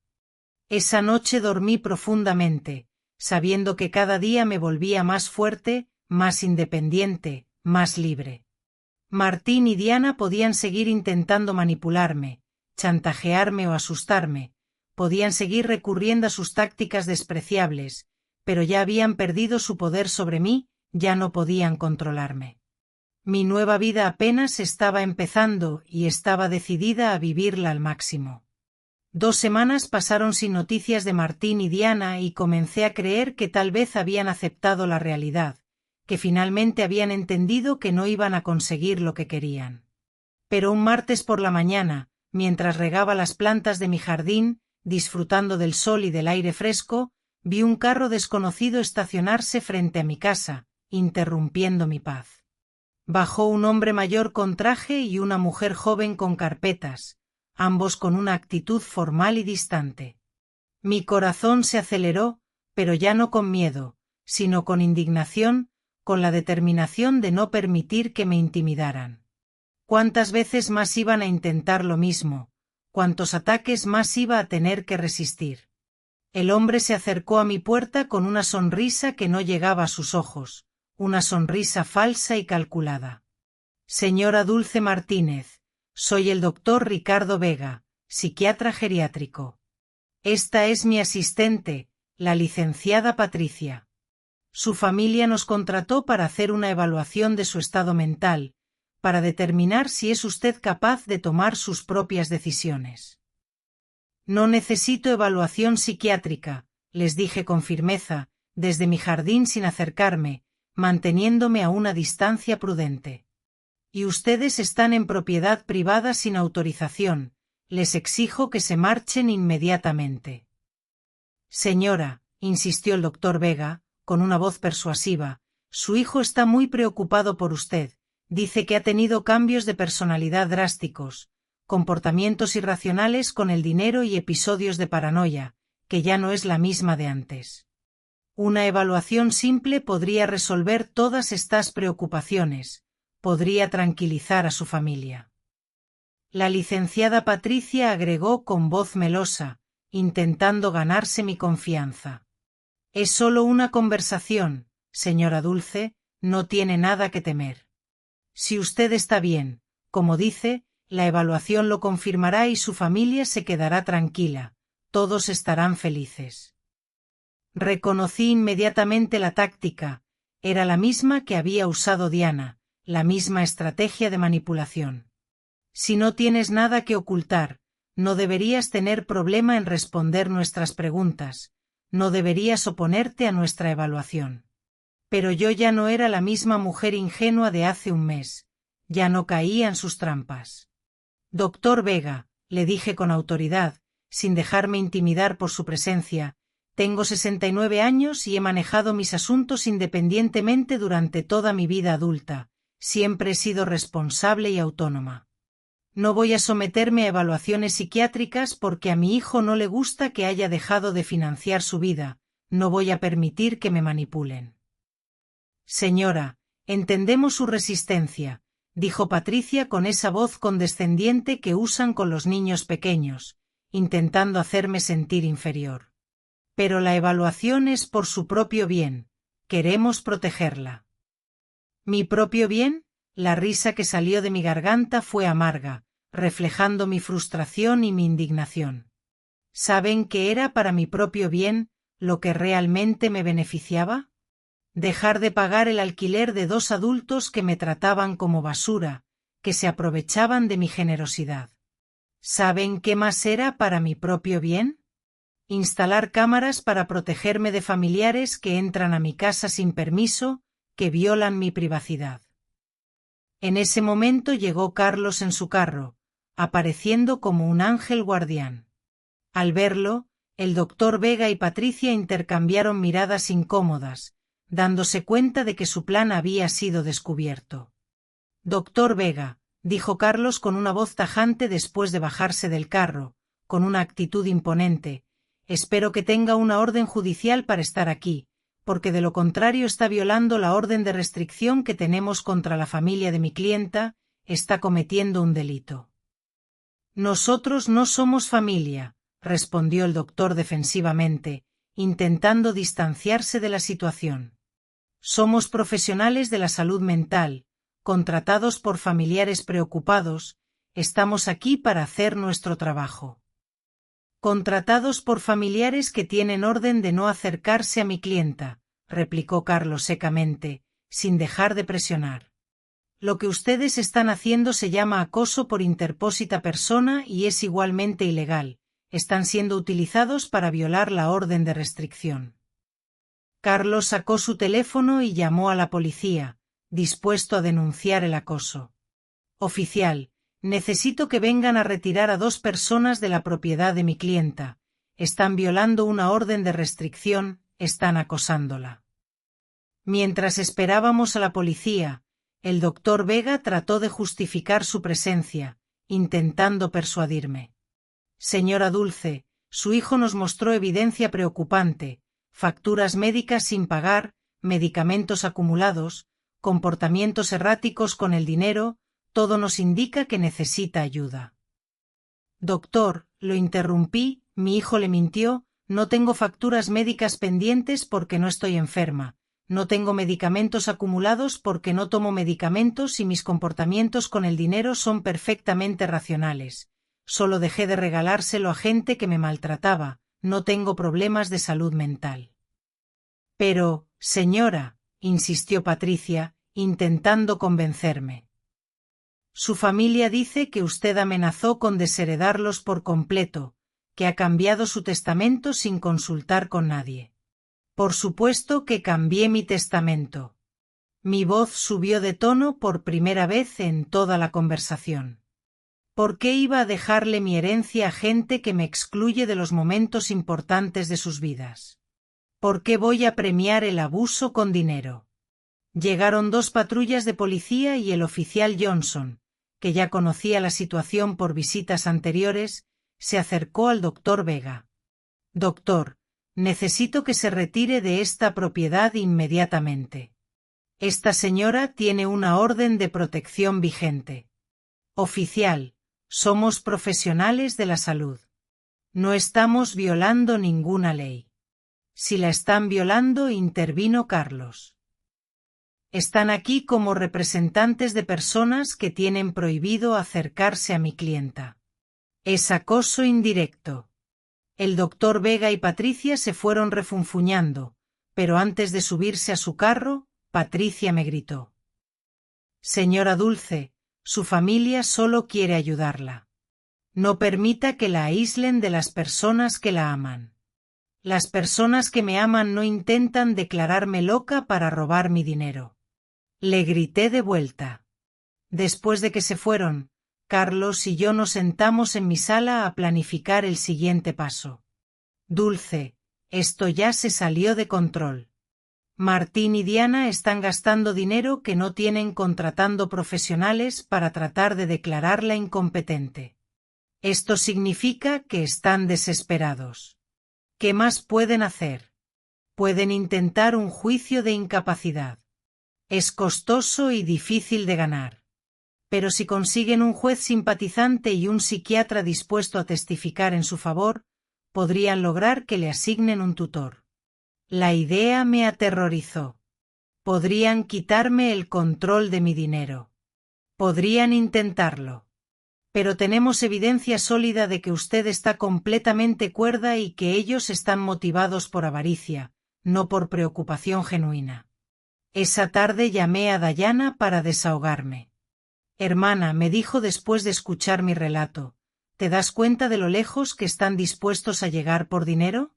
Esa noche dormí profundamente, sabiendo que cada día me volvía más fuerte, más independiente, más libre. Martín y Diana podían seguir intentando manipularme, chantajearme o asustarme, podían seguir recurriendo a sus tácticas despreciables, pero ya habían perdido su poder sobre mí, ya no podían controlarme. Mi nueva vida apenas estaba empezando y estaba decidida a vivirla al máximo. 2 semanas pasaron sin noticias de Martín y Diana y comencé a creer que tal vez habían aceptado la realidad, que finalmente habían entendido que no iban a conseguir lo que querían. Pero un martes por la mañana, mientras regaba las plantas de mi jardín, disfrutando del sol y del aire fresco, vi un carro desconocido estacionarse frente a mi casa, interrumpiendo mi paz. Bajó un hombre mayor con traje y una mujer joven con carpetas, ambos con una actitud formal y distante. Mi corazón se aceleró, pero ya no con miedo, sino con indignación, con la determinación de no permitir que me intimidaran. ¿Cuántas veces más iban a intentar lo mismo? ¿Cuántos ataques más iba a tener que resistir? El hombre se acercó a mi puerta con una sonrisa que no llegaba a sus ojos, una sonrisa falsa y calculada. Señora Dulce Martínez, soy el doctor Ricardo Vega, psiquiatra geriátrico. Esta es mi asistente, la licenciada Patricia. Su familia nos contrató para hacer una evaluación de su estado mental, para determinar si es usted capaz de tomar sus propias decisiones. No necesito evaluación psiquiátrica, les dije con firmeza, desde mi jardín sin acercarme, manteniéndome a una distancia prudente. Y ustedes están en propiedad privada sin autorización, les exijo que se marchen inmediatamente. Señora, insistió el doctor Vega, con una voz persuasiva, su hijo está muy preocupado por usted, dice que ha tenido cambios de personalidad drásticos, comportamientos irracionales con el dinero y episodios de paranoia, que ya no es la misma de antes. Una evaluación simple podría resolver todas estas preocupaciones, podría tranquilizar a su familia. La licenciada Patricia agregó con voz melosa, intentando ganarse mi confianza. Es solo una conversación, señora Dulce, no tiene nada que temer. Si usted está bien, como dice, la evaluación lo confirmará y su familia se quedará tranquila, todos estarán felices. Reconocí inmediatamente la táctica, era la misma que había usado Diana, la misma estrategia de manipulación. Si no tienes nada que ocultar, No deberías tener problema en responder nuestras preguntas, no deberías oponerte a nuestra evaluación. Pero yo ya no era la misma mujer ingenua de hace un mes, ya no caía en sus trampas. Doctor Vega, le dije con autoridad, sin dejarme intimidar por su presencia, tengo 69 años y he manejado mis asuntos independientemente durante toda mi vida adulta, siempre he sido responsable y autónoma. No voy a someterme a evaluaciones psiquiátricas porque a mi hijo no le gusta que haya dejado de financiar su vida, no voy a permitir que me manipulen. Señora, entendemos su resistencia, dijo Patricia con esa voz condescendiente que usan con los niños pequeños, intentando hacerme sentir inferior. Pero la evaluación es por su propio bien, queremos protegerla. ¿Mi propio bien? La risa que salió de mi garganta fue amarga, reflejando mi frustración y mi indignación. ¿Saben que era para mi propio bien lo que realmente me beneficiaba? Dejar de pagar el alquiler de 2 adultos que me trataban como basura, que se aprovechaban de mi generosidad. ¿Saben qué más era para mi propio bien? Instalar cámaras para protegerme de familiares que entran a mi casa sin permiso, que violan mi privacidad. En ese momento llegó Carlos en su carro, apareciendo como un ángel guardián. Al verlo, el doctor Vega y Patricia intercambiaron miradas incómodas, dándose cuenta de que su plan había sido descubierto. Doctor Vega, dijo Carlos con una voz tajante después de bajarse del carro, con una actitud imponente, espero que tenga una orden judicial para estar aquí, porque de lo contrario está violando la orden de restricción que tenemos contra la familia de mi clienta, está cometiendo un delito. Nosotros no somos familia, respondió el doctor defensivamente, intentando distanciarse de la situación. Somos profesionales de la salud mental, contratados por familiares preocupados, estamos aquí para hacer nuestro trabajo. Contratados por familiares que tienen orden de no acercarse a mi clienta, replicó Carlos secamente, sin dejar de presionar. Lo que ustedes están haciendo se llama acoso por interpósita persona y es igualmente ilegal, están siendo utilizados para violar la orden de restricción. Carlos sacó su teléfono y llamó a la policía, dispuesto a denunciar el acoso. Oficial, necesito que vengan a retirar a 2 personas de la propiedad de mi clienta. Están violando una orden de restricción, están acosándola. Mientras esperábamos a la policía, el doctor Vega trató de justificar su presencia, intentando persuadirme. Señora Dulce, su hijo nos mostró evidencia preocupante, facturas médicas sin pagar, medicamentos acumulados, comportamientos erráticos con el dinero, todo nos indica que necesita ayuda. Doctor, lo interrumpí, mi hijo le mintió, no tengo facturas médicas pendientes porque no estoy enferma, no tengo medicamentos acumulados porque no tomo medicamentos y mis comportamientos con el dinero son perfectamente racionales. Solo dejé de regalárselo a gente que me maltrataba, no tengo problemas de salud mental. Pero, señora, insistió Patricia, intentando convencerme. Su familia dice que usted amenazó con desheredarlos por completo, que ha cambiado su testamento sin consultar con nadie. Por supuesto que cambié mi testamento. Mi voz subió de tono por primera vez en toda la conversación. ¿Por qué iba a dejarle mi herencia a gente que me excluye de los momentos importantes de sus vidas? ¿Por qué voy a premiar el abuso con dinero? Llegaron 2 patrullas de policía y el oficial Johnson, que ya conocía la situación por visitas anteriores, se acercó al doctor Vega. Doctor, necesito que se retire de esta propiedad inmediatamente. Esta señora tiene una orden de protección vigente. Oficial, somos profesionales de la salud. No estamos violando ninguna ley. Si la están violando, intervino Carlos. Están aquí como representantes de personas que tienen prohibido acercarse a mi clienta. Es acoso indirecto. El doctor Vega y Patricia se fueron refunfuñando, pero antes de subirse a su carro, Patricia me gritó. Señora Dulce, su familia solo quiere ayudarla. No permita que la aíslen de las personas que la aman. Las personas que me aman no intentan declararme loca para robar mi dinero. Le grité de vuelta. Después de que se fueron, Carlos y yo nos sentamos en mi sala a planificar el siguiente paso. Dulce, esto ya se salió de control. Martín y Diana están gastando dinero que no tienen contratando profesionales para tratar de declararla incompetente. Esto significa que están desesperados. ¿Qué más pueden hacer? Pueden intentar un juicio de incapacidad. Es costoso y difícil de ganar. Pero si consiguen un juez simpatizante y un psiquiatra dispuesto a testificar en su favor, podrían lograr que le asignen un tutor. La idea me aterrorizó. Podrían quitarme el control de mi dinero. Podrían intentarlo. Pero tenemos evidencia sólida de que usted está completamente cuerda y que ellos están motivados por avaricia, no por preocupación genuina. Esa tarde llamé a Dayana para desahogarme. Hermana, me dijo después de escuchar mi relato, ¿te das cuenta de lo lejos que están dispuestos a llegar por dinero?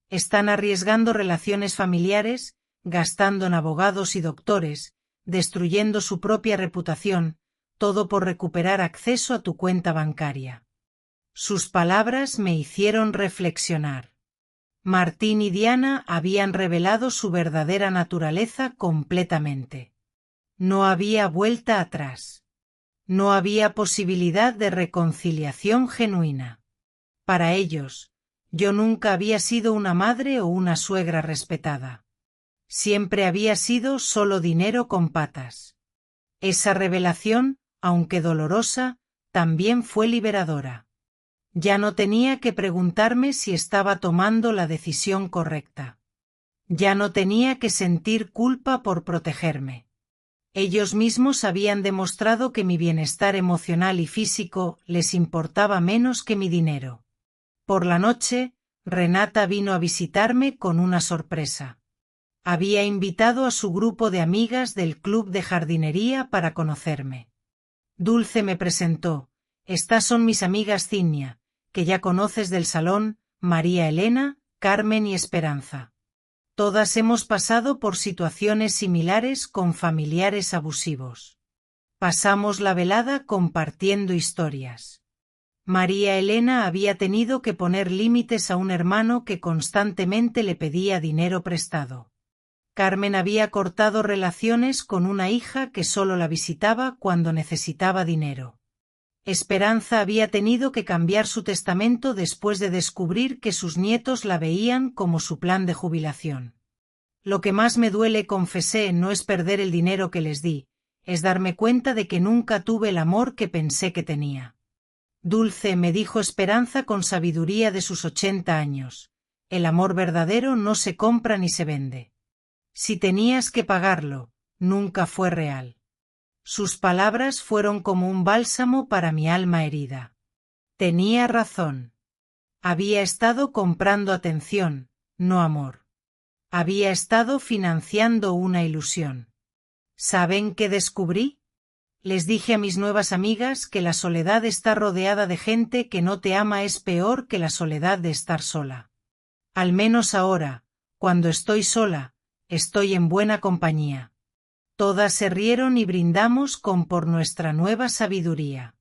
Están arriesgando relaciones familiares, gastando en abogados y doctores, destruyendo su propia reputación, todo por recuperar acceso a tu cuenta bancaria. Sus palabras me hicieron reflexionar. Martín y Diana habían revelado su verdadera naturaleza completamente. No había vuelta atrás. No había posibilidad de reconciliación genuina. Para ellos, yo nunca había sido una madre o una suegra respetada. Siempre había sido solo dinero con patas. Esa revelación, aunque dolorosa, también fue liberadora. Ya no tenía que preguntarme si estaba tomando la decisión correcta. Ya no tenía que sentir culpa por protegerme. Ellos mismos habían demostrado que mi bienestar emocional y físico les importaba menos que mi dinero. Por la noche, Renata vino a visitarme con una sorpresa. Había invitado a su grupo de amigas del club de jardinería para conocerme. Dulce me presentó. Estas son mis amigas Cinia, que ya conoces del salón, María Elena, Carmen y Esperanza. Todas hemos pasado por situaciones similares con familiares abusivos. Pasamos la velada compartiendo historias. María Elena había tenido que poner límites a un hermano que constantemente le pedía dinero prestado. Carmen había cortado relaciones con una hija que solo la visitaba cuando necesitaba dinero. Esperanza había tenido que cambiar su testamento después de descubrir que sus nietos la veían como su plan de jubilación. Lo que más me duele, confesé, no es perder el dinero que les di, es darme cuenta de que nunca tuve el amor que pensé que tenía. Dulce, me dijo Esperanza con sabiduría de sus 80 años, el amor verdadero no se compra ni se vende. Si tenías que pagarlo, nunca fue real. Sus palabras fueron como un bálsamo para mi alma herida. Tenía razón. Había estado comprando atención, no amor. Había estado financiando una ilusión. ¿Saben qué descubrí? Les dije a mis nuevas amigas que la soledad de estar rodeada de gente que no te ama es peor que la soledad de estar sola. Al menos ahora, cuando estoy sola, estoy en buena compañía. Todas se rieron y brindamos por nuestra nueva sabiduría.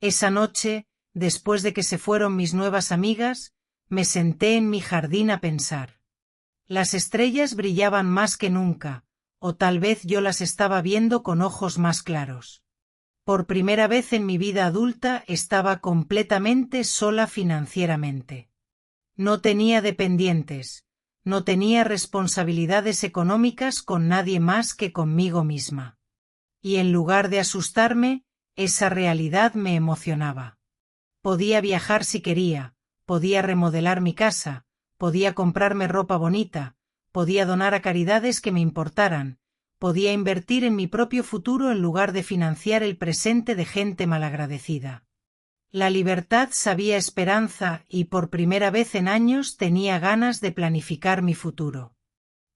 Esa noche, después de que se fueron mis nuevas amigas, me senté en mi jardín a pensar. Las estrellas brillaban más que nunca, o tal vez yo las estaba viendo con ojos más claros. Por primera vez en mi vida adulta estaba completamente sola financieramente. No tenía dependientes. No tenía responsabilidades económicas con nadie más que conmigo misma. Y en lugar de asustarme, esa realidad me emocionaba. Podía viajar si quería, podía remodelar mi casa, podía comprarme ropa bonita, podía donar a caridades que me importaran, podía invertir en mi propio futuro en lugar de financiar el presente de gente malagradecida. La libertad sabía Esperanza y por primera vez en años tenía ganas de planificar mi futuro.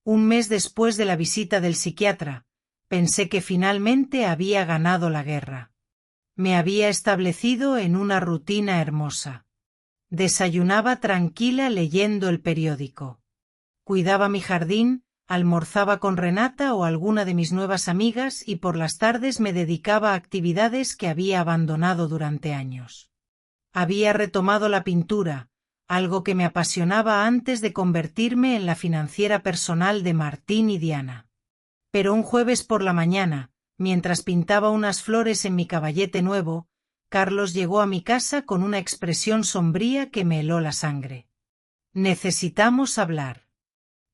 Un mes después de la visita del psiquiatra, pensé que finalmente había ganado la guerra. Me había establecido en una rutina hermosa. Desayunaba tranquila leyendo el periódico. Cuidaba mi jardín, almorzaba con Renata o alguna de mis nuevas amigas y por las tardes me dedicaba a actividades que había abandonado durante años. Había retomado la pintura, algo que me apasionaba antes de convertirme en la financiera personal de Martín y Diana. Pero un jueves por la mañana, mientras pintaba unas flores en mi caballete nuevo, Carlos llegó a mi casa con una expresión sombría que me heló la sangre. Necesitamos hablar.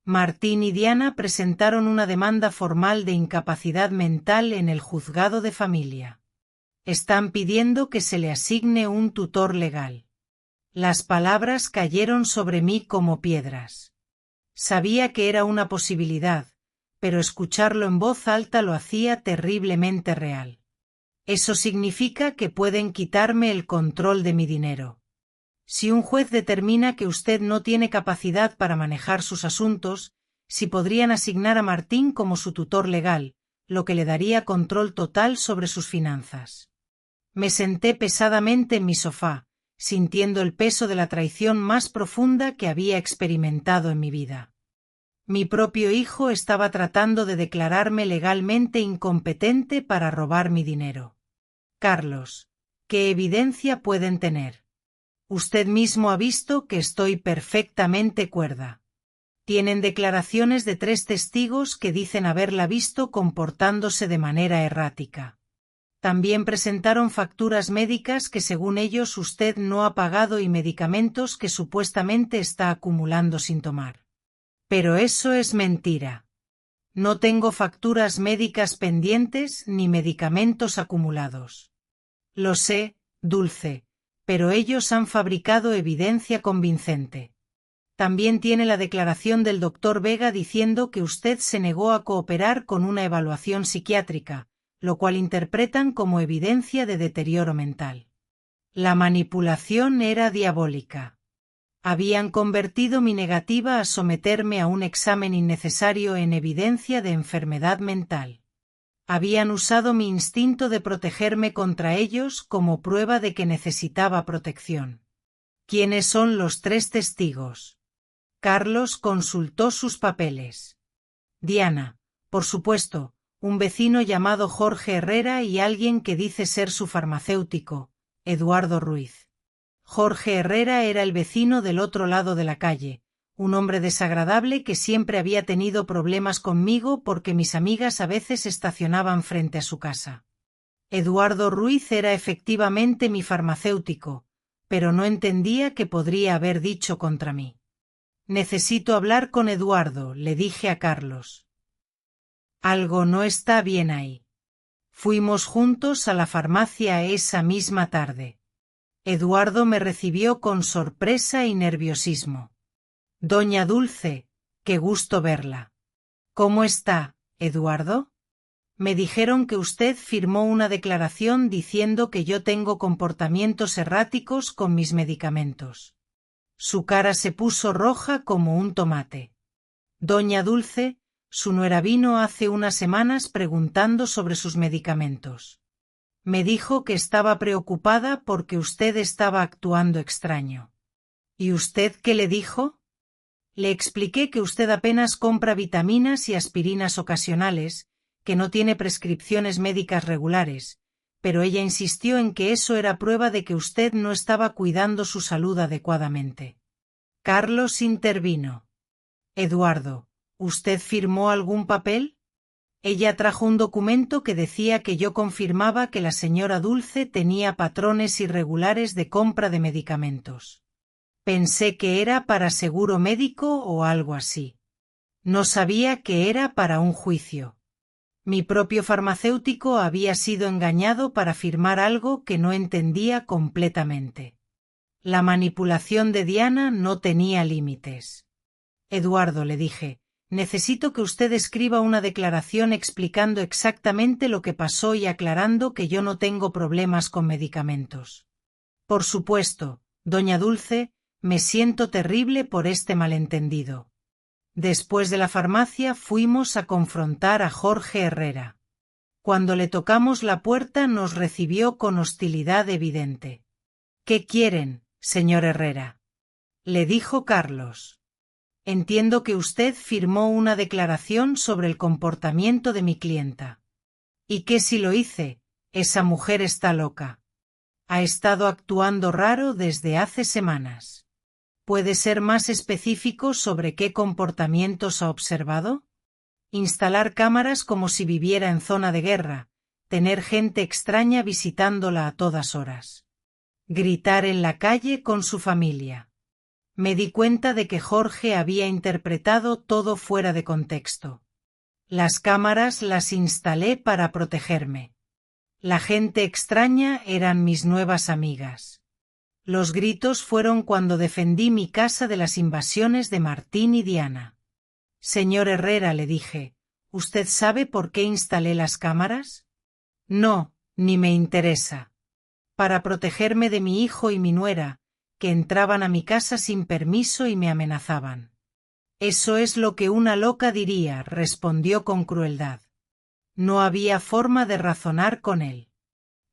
Martín y Diana presentaron una demanda formal de incapacidad mental en el juzgado de familia. Están pidiendo que se le asigne un tutor legal. Las palabras cayeron sobre mí como piedras. Sabía que era una posibilidad, pero escucharlo en voz alta lo hacía terriblemente real. Eso significa que pueden quitarme el control de mi dinero. Si un juez determina que usted no tiene capacidad para manejar sus asuntos, si podrían asignar a Martín como su tutor legal, lo que le daría control total sobre sus finanzas. Me senté pesadamente en mi sofá, sintiendo el peso de la traición más profunda que había experimentado en mi vida. Mi propio hijo estaba tratando de declararme legalmente incompetente para robar mi dinero. Carlos, ¿qué evidencia pueden tener? Usted mismo ha visto que estoy perfectamente cuerda. Tienen declaraciones de 3 testigos que dicen haberla visto comportándose de manera errática. También presentaron facturas médicas que según ellos usted no ha pagado y medicamentos que supuestamente está acumulando sin tomar. Pero eso es mentira. No tengo facturas médicas pendientes ni medicamentos acumulados. Lo sé, Dulce, pero ellos han fabricado evidencia convincente. También tiene la declaración del doctor Vega diciendo que usted se negó a cooperar con una evaluación psiquiátrica, lo cual interpretan como evidencia de deterioro mental. La manipulación era diabólica. Habían convertido mi negativa a someterme a un examen innecesario en evidencia de enfermedad mental. Habían usado mi instinto de protegerme contra ellos como prueba de que necesitaba protección. ¿Quiénes son los 3 testigos? Carlos consultó sus papeles. Diana, por supuesto, un vecino llamado Jorge Herrera y alguien que dice ser su farmacéutico, Eduardo Ruiz. Jorge Herrera era el vecino del otro lado de la calle, un hombre desagradable que siempre había tenido problemas conmigo porque mis amigas a veces estacionaban frente a su casa. Eduardo Ruiz era efectivamente mi farmacéutico, pero no entendía qué podría haber dicho contra mí. Necesito hablar con Eduardo, le dije a Carlos. Algo no está bien ahí. Fuimos juntos a la farmacia esa misma tarde. Eduardo me recibió con sorpresa y nerviosismo. Doña Dulce, qué gusto verla. ¿Cómo está, Eduardo? Me dijeron que usted firmó una declaración diciendo que yo tengo comportamientos erráticos con mis medicamentos. Su cara se puso roja como un tomate. Doña Dulce, su nuera vino hace unas semanas preguntando sobre sus medicamentos. Me dijo que estaba preocupada porque usted estaba actuando extraño. ¿Y usted qué le dijo? Le expliqué que usted apenas compra vitaminas y aspirinas ocasionales, que no tiene prescripciones médicas regulares, pero ella insistió en que eso era prueba de que usted no estaba cuidando su salud adecuadamente. Carlos intervino. Eduardo, ¿usted firmó algún papel? Ella trajo un documento que decía que yo confirmaba que la señora Dulce tenía patrones irregulares de compra de medicamentos. Pensé que era para seguro médico o algo así. No sabía que era para un juicio. Mi propio farmacéutico había sido engañado para firmar algo que no entendía completamente. La manipulación de Diana no tenía límites. Eduardo, le dije, necesito que usted escriba una declaración explicando exactamente lo que pasó y aclarando que yo no tengo problemas con medicamentos. Por supuesto, doña Dulce, me siento terrible por este malentendido. Después de la farmacia fuimos a confrontar a Jorge Herrera. Cuando le tocamos la puerta nos recibió con hostilidad evidente. «¿Qué quieren, señor Herrera?», le dijo Carlos. «Entiendo que usted firmó una declaración sobre el comportamiento de mi clienta». «¿Y qué si lo hice? Esa mujer está loca. Ha estado actuando raro desde hace semanas». ¿Puede ser más específico sobre qué comportamientos ha observado? Instalar cámaras como si viviera en zona de guerra, tener gente extraña visitándola a todas horas. Gritar en la calle con su familia. Me di cuenta de que Jorge había interpretado todo fuera de contexto. Las cámaras las instalé para protegerme. La gente extraña eran mis nuevas amigas. Los gritos fueron cuando defendí mi casa de las invasiones de Martín y Diana. «Señor Herrera», le dije, «¿usted sabe por qué instalé las cámaras?» «No, ni me interesa». «Para protegerme de mi hijo y mi nuera, que entraban a mi casa sin permiso y me amenazaban». «Eso es lo que una loca diría», respondió con crueldad. No había forma de razonar con él.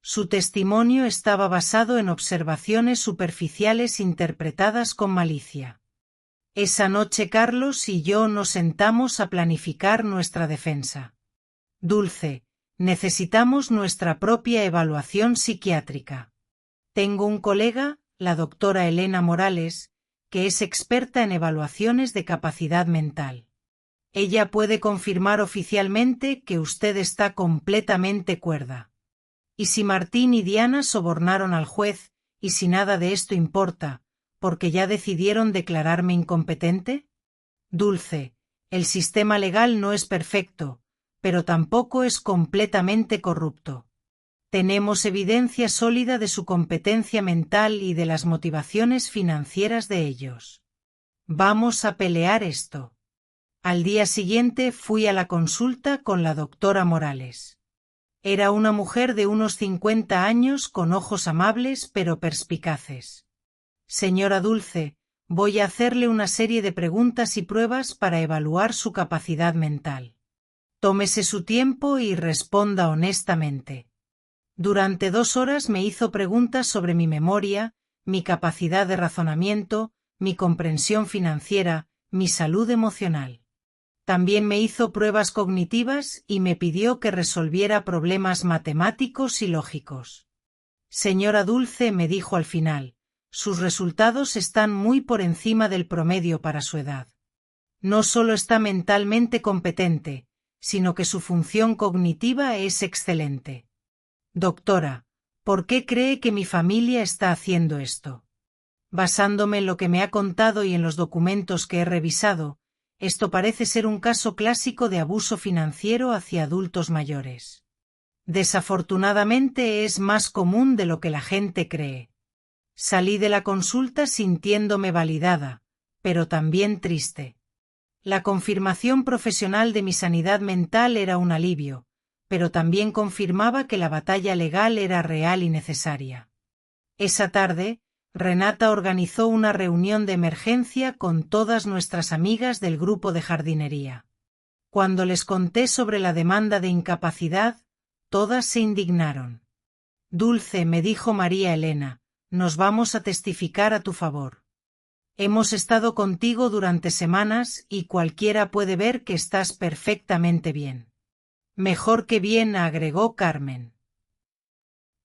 Su testimonio estaba basado en observaciones superficiales interpretadas con malicia. Esa noche Carlos y yo nos sentamos a planificar nuestra defensa. «Dulce, necesitamos nuestra propia evaluación psiquiátrica. Tengo un colega, la doctora Elena Morales, que es experta en evaluaciones de capacidad mental. Ella puede confirmar oficialmente que usted está completamente cuerda. ¿Y si Martín y Diana sobornaron al juez, y si nada de esto importa, porque ya decidieron declararme incompetente? Dulce, el sistema legal no es perfecto, pero tampoco es completamente corrupto. Tenemos evidencia sólida de su competencia mental y de las motivaciones financieras de ellos. Vamos a pelear esto». Al día siguiente fui a la consulta con la doctora Morales. Era una mujer de unos 50 años con ojos amables pero perspicaces. «Señora Dulce, voy a hacerle una serie de preguntas y pruebas para evaluar su capacidad mental. Tómese su tiempo y responda honestamente». Durante 2 horas me hizo preguntas sobre mi memoria, mi capacidad de razonamiento, mi comprensión financiera, mi salud emocional. También me hizo pruebas cognitivas y me pidió que resolviera problemas matemáticos y lógicos. «Señora Dulce», me dijo al final, «sus resultados están muy por encima del promedio para su edad. No solo está mentalmente competente, sino que su función cognitiva es excelente». «Doctora, ¿por qué cree que mi familia está haciendo esto?» «Basándome en lo que me ha contado y en los documentos que he revisado, esto parece ser un caso clásico de abuso financiero hacia adultos mayores. Desafortunadamente es más común de lo que la gente cree». Salí de la consulta sintiéndome validada, pero también triste. La confirmación profesional de mi sanidad mental era un alivio, pero también confirmaba que la batalla legal era real y necesaria. Esa tarde, Renata organizó una reunión de emergencia con todas nuestras amigas del grupo de jardinería. Cuando les conté sobre la demanda de incapacidad, todas se indignaron. «Dulce», me dijo María Elena, «nos vamos a testificar a tu favor. Hemos estado contigo durante semanas y cualquiera puede ver que estás perfectamente bien». «Mejor que bien», agregó Carmen.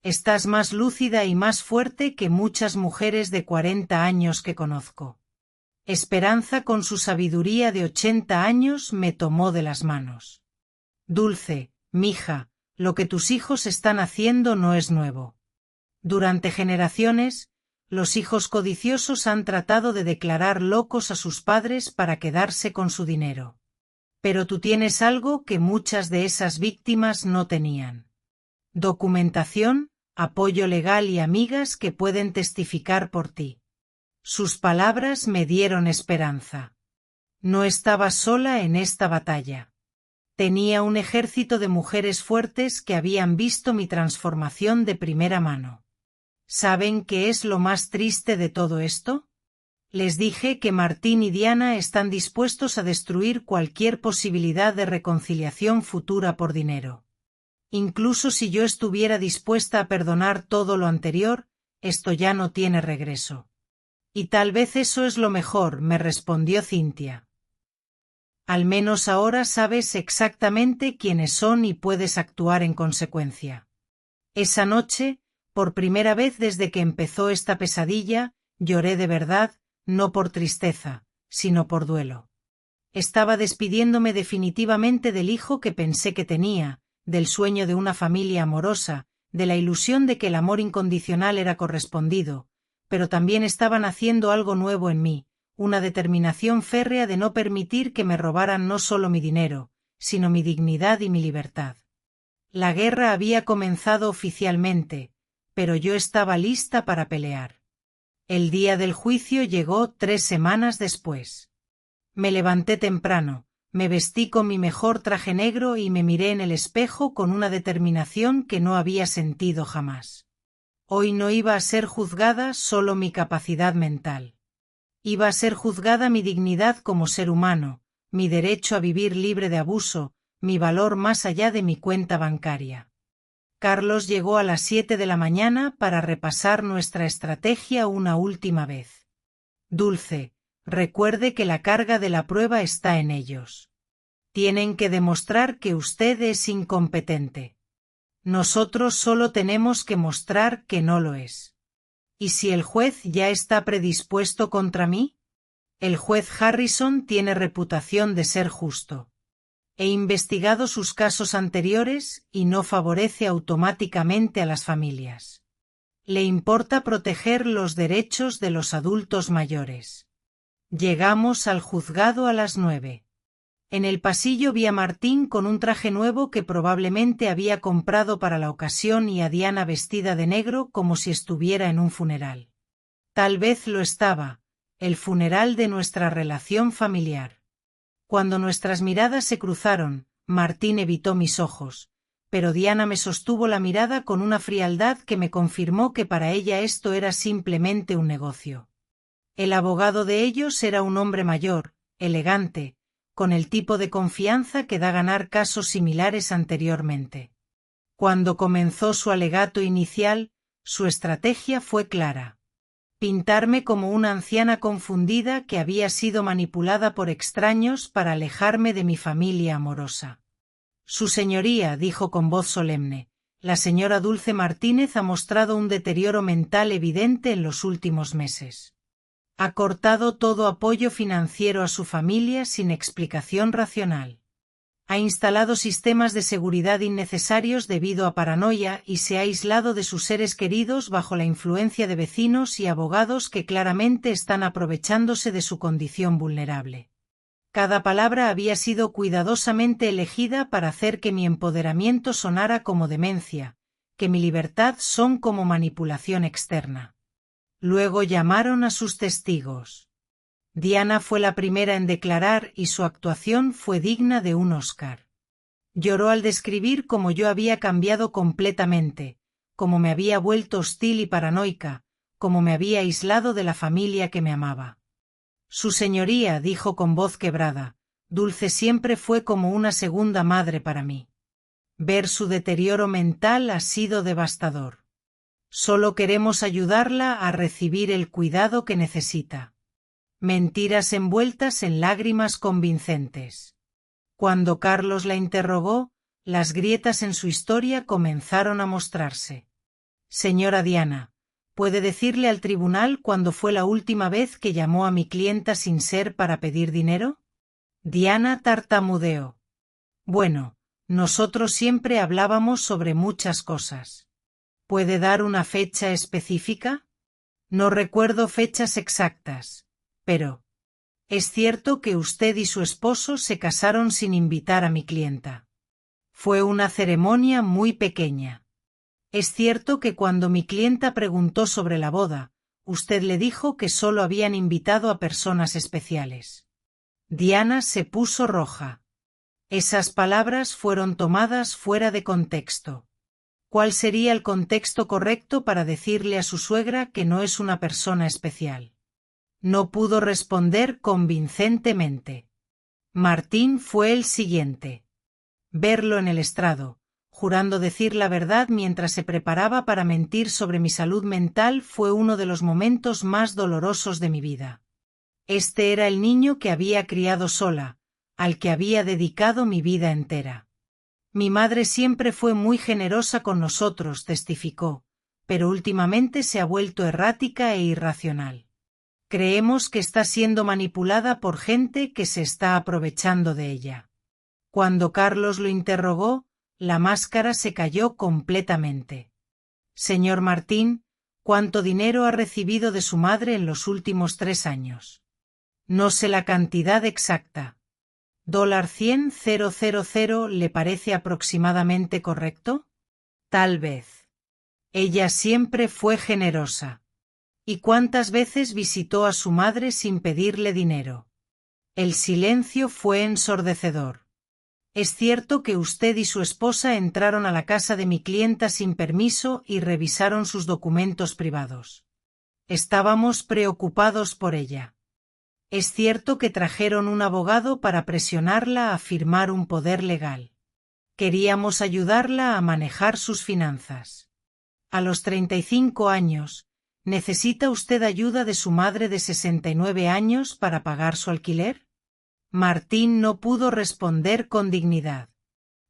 «Estás más lúcida y más fuerte que muchas mujeres de 40 años que conozco». Esperanza, con su sabiduría de 80 años, me tomó de las manos. «Dulce, mija, lo que tus hijos están haciendo no es nuevo. Durante generaciones, los hijos codiciosos han tratado de declarar locos a sus padres para quedarse con su dinero. Pero tú tienes algo que muchas de esas víctimas no tenían: documentación, apoyo legal y amigas que pueden testificar por ti». Sus palabras me dieron esperanza. No estaba sola en esta batalla. Tenía un ejército de mujeres fuertes que habían visto mi transformación de primera mano. ¿Saben qué es lo más triste de todo esto? Les dije que Martín y Diana están dispuestos a destruir cualquier posibilidad de reconciliación futura por dinero. Incluso si yo estuviera dispuesta a perdonar todo lo anterior, esto ya no tiene regreso. Y tal vez eso es lo mejor, me respondió Cynthia. Al menos ahora sabes exactamente quiénes son y puedes actuar en consecuencia. Esa noche, por primera vez desde que empezó esta pesadilla, lloré de verdad, no por tristeza, sino por duelo. Estaba despidiéndome definitivamente del hijo que pensé que tenía, del sueño de una familia amorosa, de la ilusión de que el amor incondicional era correspondido, pero también estaba naciendo algo nuevo en mí, una determinación férrea de no permitir que me robaran no solo mi dinero, sino mi dignidad y mi libertad. La guerra había comenzado oficialmente, pero yo estaba lista para pelear. El día del juicio llegó 3 semanas después. Me levanté temprano, me vestí con mi mejor traje negro y me miré en el espejo con una determinación que no había sentido jamás. Hoy no iba a ser juzgada solo mi capacidad mental. Iba a ser juzgada mi dignidad como ser humano, mi derecho a vivir libre de abuso, mi valor más allá de mi cuenta bancaria. Carlos llegó a las 7 de la mañana para repasar nuestra estrategia una última vez. Dulce, recuerde que la carga de la prueba está en ellos. Tienen que demostrar que usted es incompetente. Nosotros solo tenemos que mostrar que no lo es. ¿Y si el juez ya está predispuesto contra mí? El juez Harrison tiene reputación de ser justo. He investigado sus casos anteriores y no favorece automáticamente a las familias. Le importa proteger los derechos de los adultos mayores. Llegamos al juzgado a las 9. En el pasillo vi a Martín con un traje nuevo que probablemente había comprado para la ocasión y a Diana vestida de negro como si estuviera en un funeral. Tal vez lo estaba, el funeral de nuestra relación familiar. Cuando nuestras miradas se cruzaron, Martín evitó mis ojos, pero Diana me sostuvo la mirada con una frialdad que me confirmó que para ella esto era simplemente un negocio. El abogado de ellos era un hombre mayor, elegante, con el tipo de confianza que da ganar casos similares anteriormente. Cuando comenzó su alegato inicial, su estrategia fue clara. Pintarme como una anciana confundida que había sido manipulada por extraños para alejarme de mi familia amorosa. Su señoría, dijo con voz solemne, la señora Dulce Martínez ha mostrado un deterioro mental evidente en los últimos meses. Ha cortado todo apoyo financiero a su familia sin explicación racional. Ha instalado sistemas de seguridad innecesarios debido a paranoia y se ha aislado de sus seres queridos bajo la influencia de vecinos y abogados que claramente están aprovechándose de su condición vulnerable. Cada palabra había sido cuidadosamente elegida para hacer que mi empoderamiento sonara como demencia, que mi libertad son como manipulación externa. Luego llamaron a sus testigos. Diana fue la primera en declarar y su actuación fue digna de un Oscar. Lloró al describir cómo yo había cambiado completamente, cómo me había vuelto hostil y paranoica, cómo me había aislado de la familia que me amaba. Su señoría, dijo con voz quebrada, Dulce siempre fue como una segunda madre para mí. Ver su deterioro mental ha sido devastador. Solo queremos ayudarla a recibir el cuidado que necesita. Mentiras envueltas en lágrimas convincentes. Cuando Carlos la interrogó, las grietas en su historia comenzaron a mostrarse. Señora Diana, ¿puede decirle al tribunal cuándo fue la última vez que llamó a mi clienta sin ser para pedir dinero? Diana tartamudeó. Bueno, nosotros siempre hablábamos sobre muchas cosas. ¿Puede dar una fecha específica? No recuerdo fechas exactas. Pero es cierto que usted y su esposo se casaron sin invitar a mi clienta. Fue una ceremonia muy pequeña. Es cierto que cuando mi clienta preguntó sobre la boda, usted le dijo que solo habían invitado a personas especiales. Diana se puso roja. Esas palabras fueron tomadas fuera de contexto. ¿Cuál sería el contexto correcto para decirle a su suegra que no es una persona especial? No pudo responder convincentemente. Martín fue el siguiente. Verlo en el estrado, jurando decir la verdad mientras se preparaba para mentir sobre mi salud mental, fue uno de los momentos más dolorosos de mi vida. Este era el niño que había criado sola, al que había dedicado mi vida entera. Mi madre siempre fue muy generosa con nosotros, testificó, pero últimamente se ha vuelto errática e irracional. Creemos que está siendo manipulada por gente que se está aprovechando de ella. Cuando Carlos lo interrogó, la máscara se cayó completamente. Señor Martín, ¿cuánto dinero ha recibido de su madre en los últimos 3 años? No sé la cantidad exacta. $100,000, ¿le parece aproximadamente correcto? Tal vez. Ella siempre fue generosa. ¿Y cuántas veces visitó a su madre sin pedirle dinero? El silencio fue ensordecedor. Es cierto que usted y su esposa entraron a la casa de mi clienta sin permiso y revisaron sus documentos privados. Estábamos preocupados por ella. Es cierto que trajeron un abogado para presionarla a firmar un poder legal. Queríamos ayudarla a manejar sus finanzas. A los 35 años, ¿necesita usted ayuda de su madre de 69 años para pagar su alquiler? Martín no pudo responder con dignidad.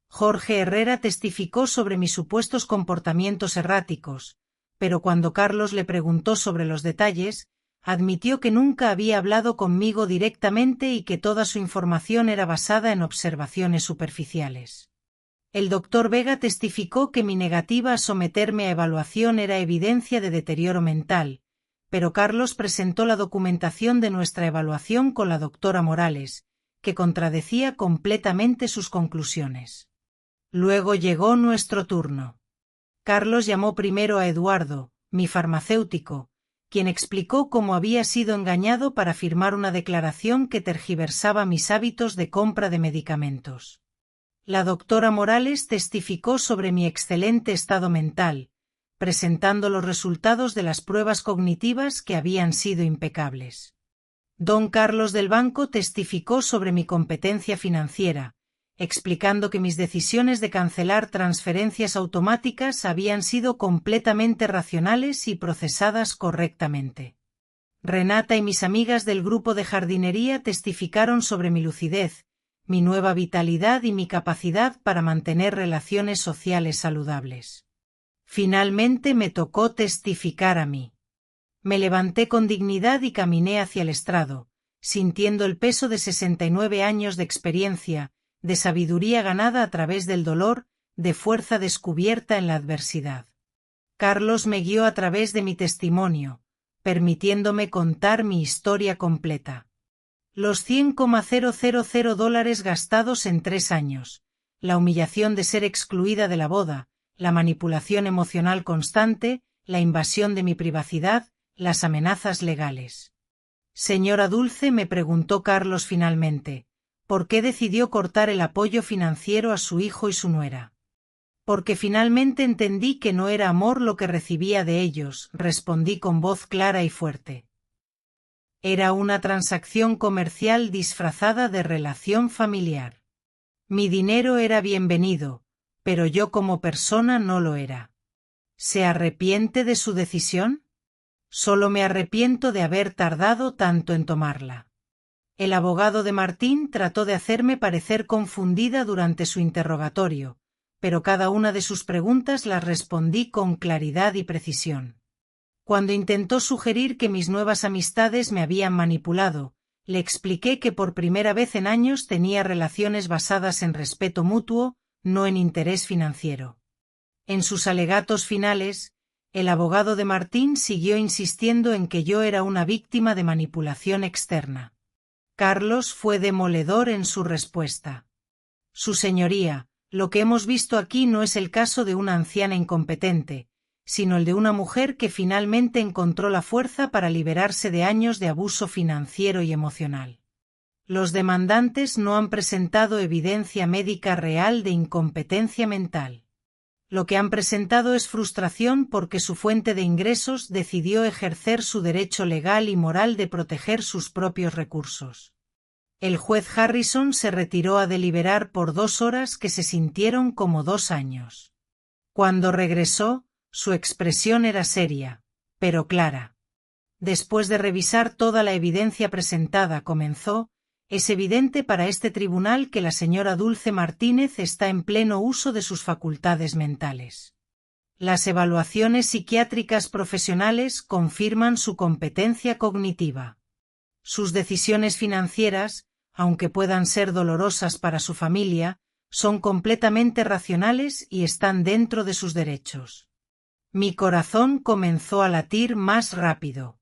Jorge Herrera testificó sobre mis supuestos comportamientos erráticos, pero cuando Carlos le preguntó sobre los detalles, admitió que nunca había hablado conmigo directamente y que toda su información era basada en observaciones superficiales. El doctor Vega testificó que mi negativa a someterme a evaluación era evidencia de deterioro mental, pero Carlos presentó la documentación de nuestra evaluación con la doctora Morales, que contradecía completamente sus conclusiones. Luego llegó nuestro turno. Carlos llamó primero a Eduardo, mi farmacéutico, quien explicó cómo había sido engañado para firmar una declaración que tergiversaba mis hábitos de compra de medicamentos. La doctora Morales testificó sobre mi excelente estado mental, presentando los resultados de las pruebas cognitivas que habían sido impecables. Don Carlos del Banco testificó sobre mi competencia financiera, explicando que mis decisiones de cancelar transferencias automáticas habían sido completamente racionales y procesadas correctamente. Renata y mis amigas del grupo de jardinería testificaron sobre mi lucidez, mi nueva vitalidad y mi capacidad para mantener relaciones sociales saludables. Finalmente me tocó testificar a mí. Me levanté con dignidad y caminé hacia el estrado, sintiendo el peso de 69 años de experiencia, de sabiduría ganada a través del dolor, de fuerza descubierta en la adversidad. Carlos me guió a través de mi testimonio, permitiéndome contar mi historia completa. Los $100,000 gastados en 3 años, la humillación de ser excluida de la boda, la manipulación emocional constante, la invasión de mi privacidad, las amenazas legales. Señora Dulce, me preguntó Carlos finalmente, ¿por qué decidió cortar el apoyo financiero a su hijo y su nuera? Porque finalmente entendí que no era amor lo que recibía de ellos, respondí con voz clara y fuerte. Era una transacción comercial disfrazada de relación familiar. Mi dinero era bienvenido, pero yo como persona no lo era. ¿Se arrepiente de su decisión? Solo me arrepiento de haber tardado tanto en tomarla. El abogado de Martín trató de hacerme parecer confundida durante su interrogatorio, pero cada una de sus preguntas las respondí con claridad y precisión. Cuando intentó sugerir que mis nuevas amistades me habían manipulado, le expliqué que por primera vez en años tenía relaciones basadas en respeto mutuo, no en interés financiero. En sus alegatos finales, el abogado de Martín siguió insistiendo en que yo era una víctima de manipulación externa. Carlos fue demoledor en su respuesta. Su señoría, lo que hemos visto aquí no es el caso de una anciana incompetente, sino el de una mujer que finalmente encontró la fuerza para liberarse de años de abuso financiero y emocional. Los demandantes no han presentado evidencia médica real de incompetencia mental. Lo que han presentado es frustración porque su fuente de ingresos decidió ejercer su derecho legal y moral de proteger sus propios recursos. El juez Harrison se retiró a deliberar por 2 horas que se sintieron como 2 años. Cuando regresó, su expresión era seria, pero clara. Después de revisar toda la evidencia presentada, comenzó: es evidente para este tribunal que la señora Dulce Martínez está en pleno uso de sus facultades mentales. Las evaluaciones psiquiátricas profesionales confirman su competencia cognitiva. Sus decisiones financieras, aunque puedan ser dolorosas para su familia, son completamente racionales y están dentro de sus derechos. Mi corazón comenzó a latir más rápido.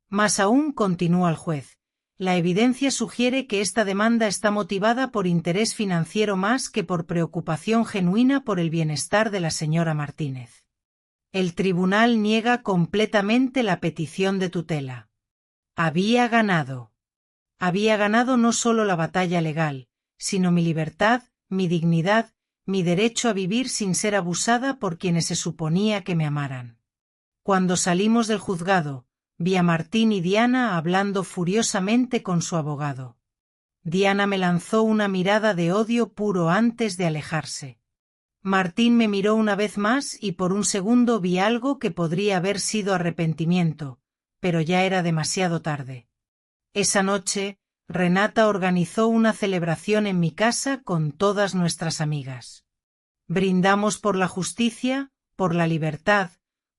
Más aún, continuó el juez, la evidencia sugiere que esta demanda está motivada por interés financiero más que por preocupación genuina por el bienestar de la señora Martínez. El tribunal niega completamente la petición de tutela. Había ganado. Había ganado no solo la batalla legal, sino mi libertad, mi dignidad, mi derecho a vivir sin ser abusada por quienes se suponía que me amaran. Cuando salimos del juzgado, vi a Martín y Diana hablando furiosamente con su abogado. Diana me lanzó una mirada de odio puro antes de alejarse. Martín me miró una vez más y por un segundo vi algo que podría haber sido arrepentimiento, pero ya era demasiado tarde. Esa noche, Renata organizó una celebración en mi casa con todas nuestras amigas. Brindamos por la justicia, por la libertad,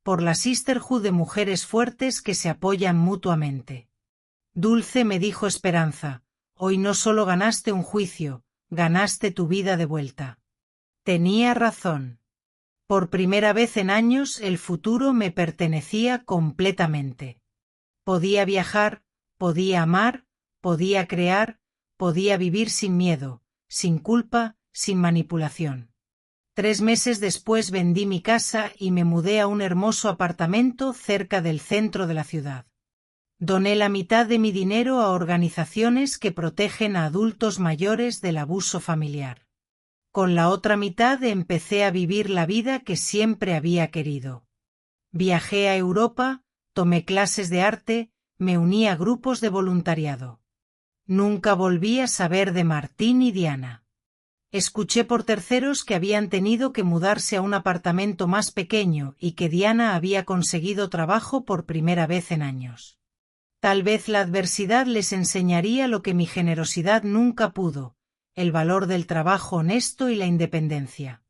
por la sisterhood de mujeres fuertes que se apoyan mutuamente. Dulce, me dijo Esperanza, hoy no solo ganaste un juicio, ganaste tu vida de vuelta. Tenía razón. Por primera vez en años el futuro me pertenecía completamente. Podía viajar, podía amar, podía crear, podía vivir sin miedo, sin culpa, sin manipulación. 3 meses después vendí mi casa y me mudé a un hermoso apartamento cerca del centro de la ciudad. Doné la mitad de mi dinero a organizaciones que protegen a adultos mayores del abuso familiar. Con la otra mitad empecé a vivir la vida que siempre había querido. Viajé a Europa, tomé clases de arte, me uní a grupos de voluntariado. Nunca volví a saber de Martín y Diana. Escuché por terceros que habían tenido que mudarse a un apartamento más pequeño y que Diana había conseguido trabajo por primera vez en años. Tal vez la adversidad les enseñaría lo que mi generosidad nunca pudo: el valor del trabajo honesto y la independencia.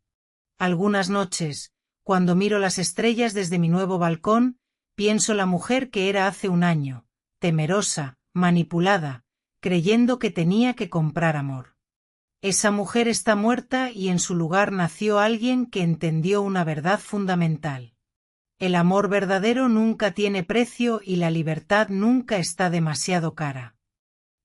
Algunas noches, cuando miro las estrellas desde mi nuevo balcón, pienso la mujer que era hace un año, temerosa, manipulada, creyendo que tenía que comprar amor. Esa mujer está muerta y en su lugar nació alguien que entendió una verdad fundamental. El amor verdadero nunca tiene precio y la libertad nunca está demasiado cara.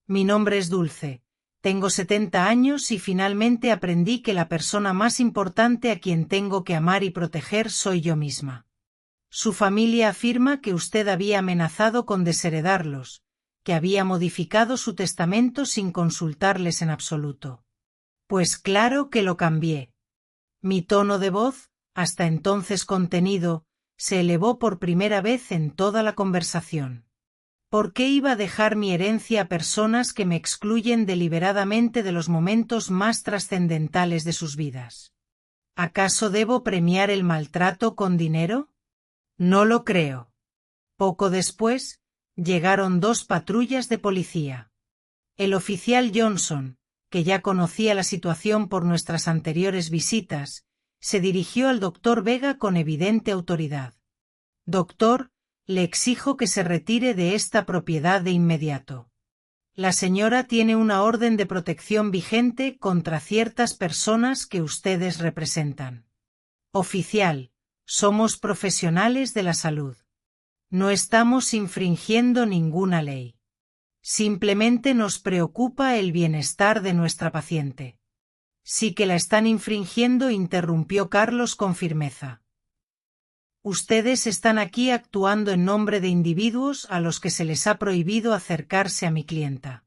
Mi nombre es Dulce. Tengo 70 años y finalmente aprendí que la persona más importante a quien tengo que amar y proteger soy yo misma. Su familia afirma que usted había amenazado con desheredarlos, que había modificado su testamento sin consultarles en absoluto. Pues claro que lo cambié. Mi tono de voz, hasta entonces contenido, se elevó por primera vez en toda la conversación. ¿Por qué iba a dejar mi herencia a personas que me excluyen deliberadamente de los momentos más trascendentales de sus vidas? ¿Acaso debo premiar el maltrato con dinero? No lo creo. Poco después, llegaron 2 patrullas de policía. El oficial Johnson, que ya conocía la situación por nuestras anteriores visitas, se dirigió al doctor Vega con evidente autoridad. Doctor, le exijo que se retire de esta propiedad de inmediato. La señora tiene una orden de protección vigente contra ciertas personas que ustedes representan. Oficial, somos profesionales de la salud. No estamos infringiendo ninguna ley. Simplemente nos preocupa el bienestar de nuestra paciente. Sí que la están infringiendo, interrumpió Carlos con firmeza. Ustedes están aquí actuando en nombre de individuos a los que se les ha prohibido acercarse a mi clienta.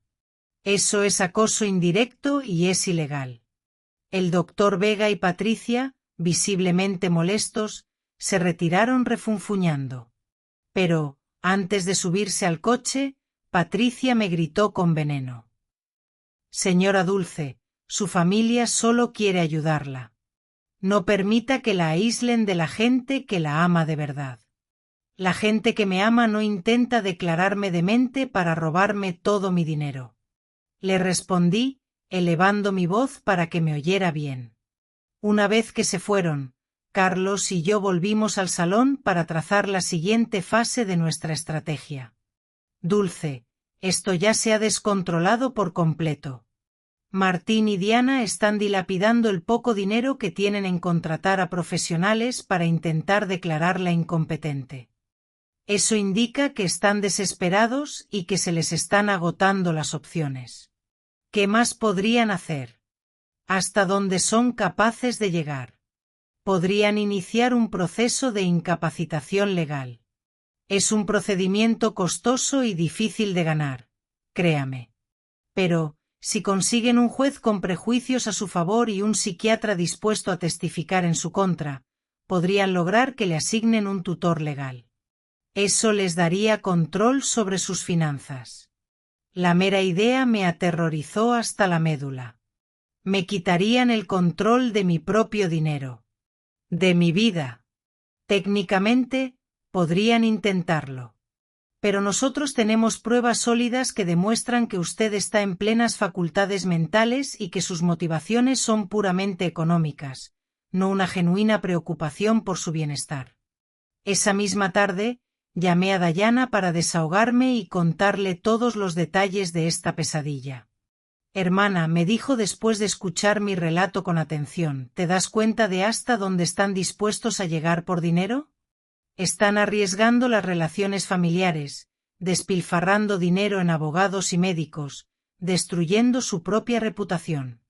Eso es acoso indirecto y es ilegal. El doctor Vega y Patricia, visiblemente molestos, se retiraron refunfuñando. Pero, antes de subirse al coche, Patricia me gritó con veneno. Señora Dulce, su familia solo quiere ayudarla. No permita que la aíslen de la gente que la ama de verdad. La gente que me ama no intenta declararme demente para robarme todo mi dinero. Le respondí, elevando mi voz para que me oyera bien. Una vez que se fueron, Carlos y yo volvimos al salón para trazar la siguiente fase de nuestra estrategia. Dulce, esto ya se ha descontrolado por completo. Martín y Diana están dilapidando el poco dinero que tienen en contratar a profesionales para intentar declararla incompetente. Eso indica que están desesperados y que se les están agotando las opciones. ¿Qué más podrían hacer? ¿Hasta dónde son capaces de llegar? Podrían iniciar un proceso de incapacitación legal. Es un procedimiento costoso y difícil de ganar, créame. Pero, si consiguen un juez con prejuicios a su favor y un psiquiatra dispuesto a testificar en su contra, podrían lograr que le asignen un tutor legal. Eso les daría control sobre sus finanzas. La mera idea me aterrorizó hasta la médula. Me quitarían el control de mi propio dinero. De mi vida. Técnicamente, podrían intentarlo. Pero nosotros tenemos pruebas sólidas que demuestran que usted está en plenas facultades mentales y que sus motivaciones son puramente económicas, no una genuina preocupación por su bienestar. Esa misma tarde, llamé a Dayana para desahogarme y contarle todos los detalles de esta pesadilla. Hermana, me dijo después de escuchar mi relato con atención, ¿te das cuenta de hasta dónde están dispuestos a llegar por dinero? Están arriesgando las relaciones familiares, despilfarrando dinero en abogados y médicos, destruyendo su propia reputación.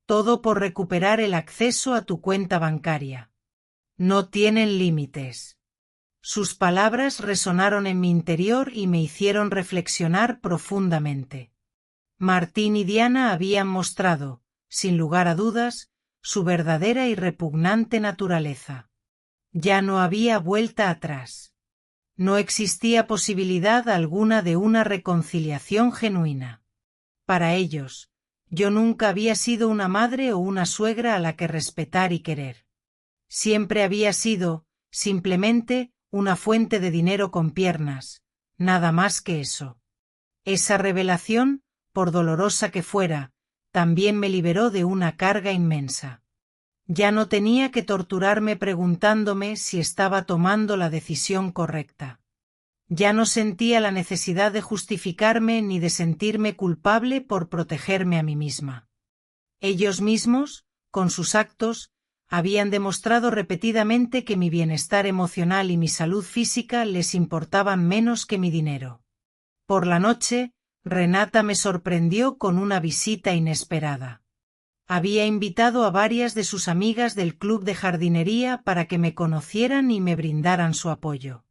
Todo por recuperar el acceso a tu cuenta bancaria. No tienen límites. Sus palabras resonaron en mi interior y me hicieron reflexionar profundamente. Martín y Diana habían mostrado, sin lugar a dudas, su verdadera y repugnante naturaleza. Ya no había vuelta atrás. No existía posibilidad alguna de una reconciliación genuina. Para ellos, yo nunca había sido una madre o una suegra a la que respetar y querer. Siempre había sido, simplemente, una fuente de dinero con piernas, nada más que eso. Esa revelación, por dolorosa que fuera, también me liberó de una carga inmensa. Ya no tenía que torturarme preguntándome si estaba tomando la decisión correcta. Ya no sentía la necesidad de justificarme ni de sentirme culpable por protegerme a mí misma. Ellos mismos, con sus actos, habían demostrado repetidamente que mi bienestar emocional y mi salud física les importaban menos que mi dinero. Por la noche, Renata me sorprendió con una visita inesperada. Había invitado a varias de sus amigas del club de jardinería para que me conocieran y me brindaran su apoyo.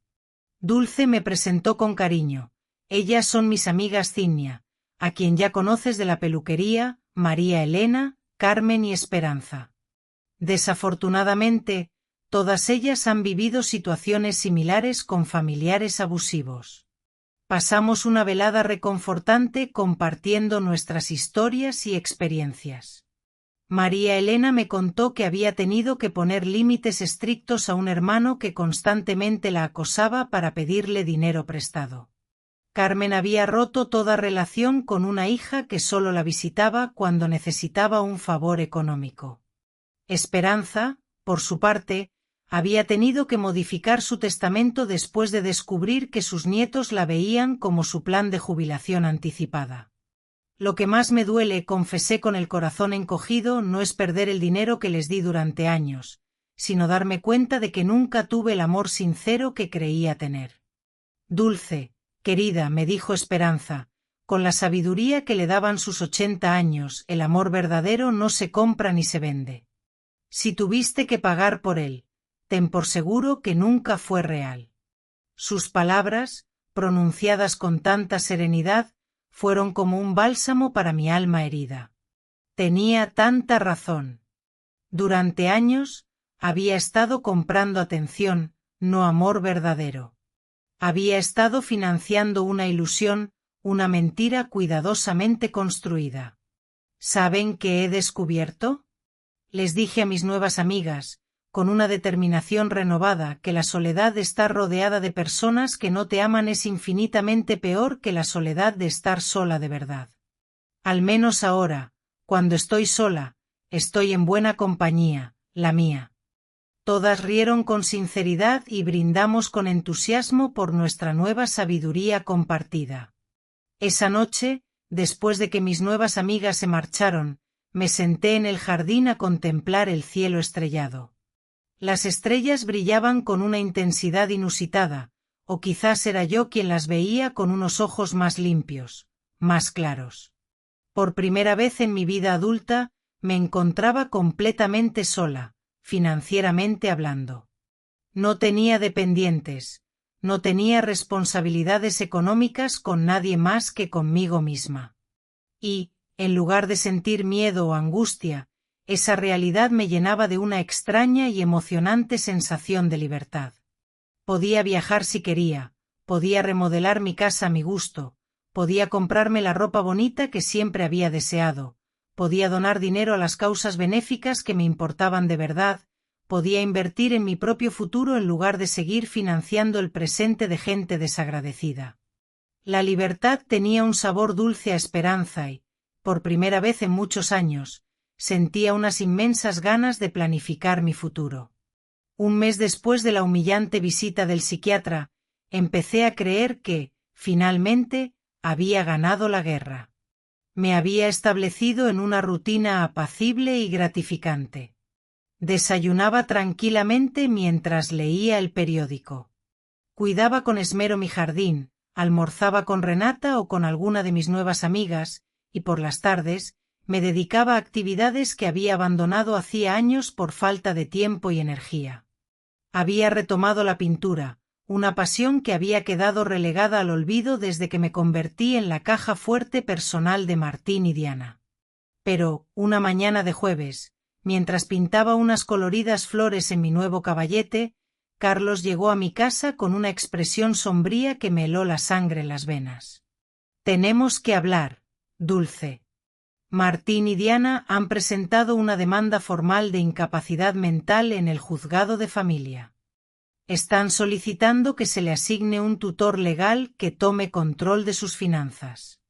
Dulce me presentó con cariño. Ellas son mis amigas Cinia, a quien ya conoces de la peluquería, María Elena, Carmen y Esperanza. Desafortunadamente, todas ellas han vivido situaciones similares con familiares abusivos. Pasamos una velada reconfortante compartiendo nuestras historias y experiencias. María Elena me contó que había tenido que poner límites estrictos a un hermano que constantemente la acosaba para pedirle dinero prestado. Carmen había roto toda relación con una hija que solo la visitaba cuando necesitaba un favor económico. Esperanza, por su parte, había tenido que modificar su testamento después de descubrir que sus nietos la veían como su plan de jubilación anticipada. Lo que más me duele, confesé con el corazón encogido, no es perder el dinero que les di durante años, sino darme cuenta de que nunca tuve el amor sincero que creía tener. Dulce, querida, me dijo Esperanza, con la sabiduría que le daban sus 80 años, el amor verdadero no se compra ni se vende. Si tuviste que pagar por él, ten por seguro que nunca fue real. Sus palabras, pronunciadas con tanta serenidad, fueron como un bálsamo para mi alma herida. Tenía tanta razón. Durante años, había estado comprando atención, no amor verdadero. Había estado financiando una ilusión, una mentira cuidadosamente construida. ¿Saben qué he descubierto? Les dije a mis nuevas amigas, con una determinación renovada, que la soledad de estar rodeada de personas que no te aman es infinitamente peor que la soledad de estar sola de verdad. Al menos ahora, cuando estoy sola, estoy en buena compañía, la mía. Todas rieron con sinceridad y brindamos con entusiasmo por nuestra nueva sabiduría compartida. Esa noche, después de que mis nuevas amigas se marcharon, me senté en el jardín a contemplar el cielo estrellado. Las estrellas brillaban con una intensidad inusitada, o quizás era yo quien las veía con unos ojos más limpios, más claros. Por primera vez en mi vida adulta, me encontraba completamente sola, financieramente hablando. No tenía dependientes, no tenía responsabilidades económicas con nadie más que conmigo misma. Y, en lugar de sentir miedo o angustia, esa realidad me llenaba de una extraña y emocionante sensación de libertad. Podía viajar si quería, podía remodelar mi casa a mi gusto, podía comprarme la ropa bonita que siempre había deseado, podía donar dinero a las causas benéficas que me importaban de verdad, podía invertir en mi propio futuro en lugar de seguir financiando el presente de gente desagradecida. La libertad tenía un sabor dulce a esperanza y, por primera vez en muchos años, sentía unas inmensas ganas de planificar mi futuro. Un mes después de la humillante visita del psiquiatra, empecé a creer que, finalmente, había ganado la guerra. Me había establecido en una rutina apacible y gratificante. Desayunaba tranquilamente mientras leía el periódico. Cuidaba con esmero mi jardín, almorzaba con Renata o con alguna de mis nuevas amigas, y por las tardes, me dedicaba a actividades que había abandonado hacía años por falta de tiempo y energía. Había retomado la pintura, una pasión que había quedado relegada al olvido desde que me convertí en la caja fuerte personal de Martín y Diana. Pero, una mañana de jueves, mientras pintaba unas coloridas flores en mi nuevo caballete, Carlos llegó a mi casa con una expresión sombría que me heló la sangre en las venas. «Tenemos que hablar, Dulce. Martín y Diana han presentado una demanda formal de incapacidad mental en el juzgado de familia. Están solicitando que se le asigne un tutor legal que tome control de sus finanzas».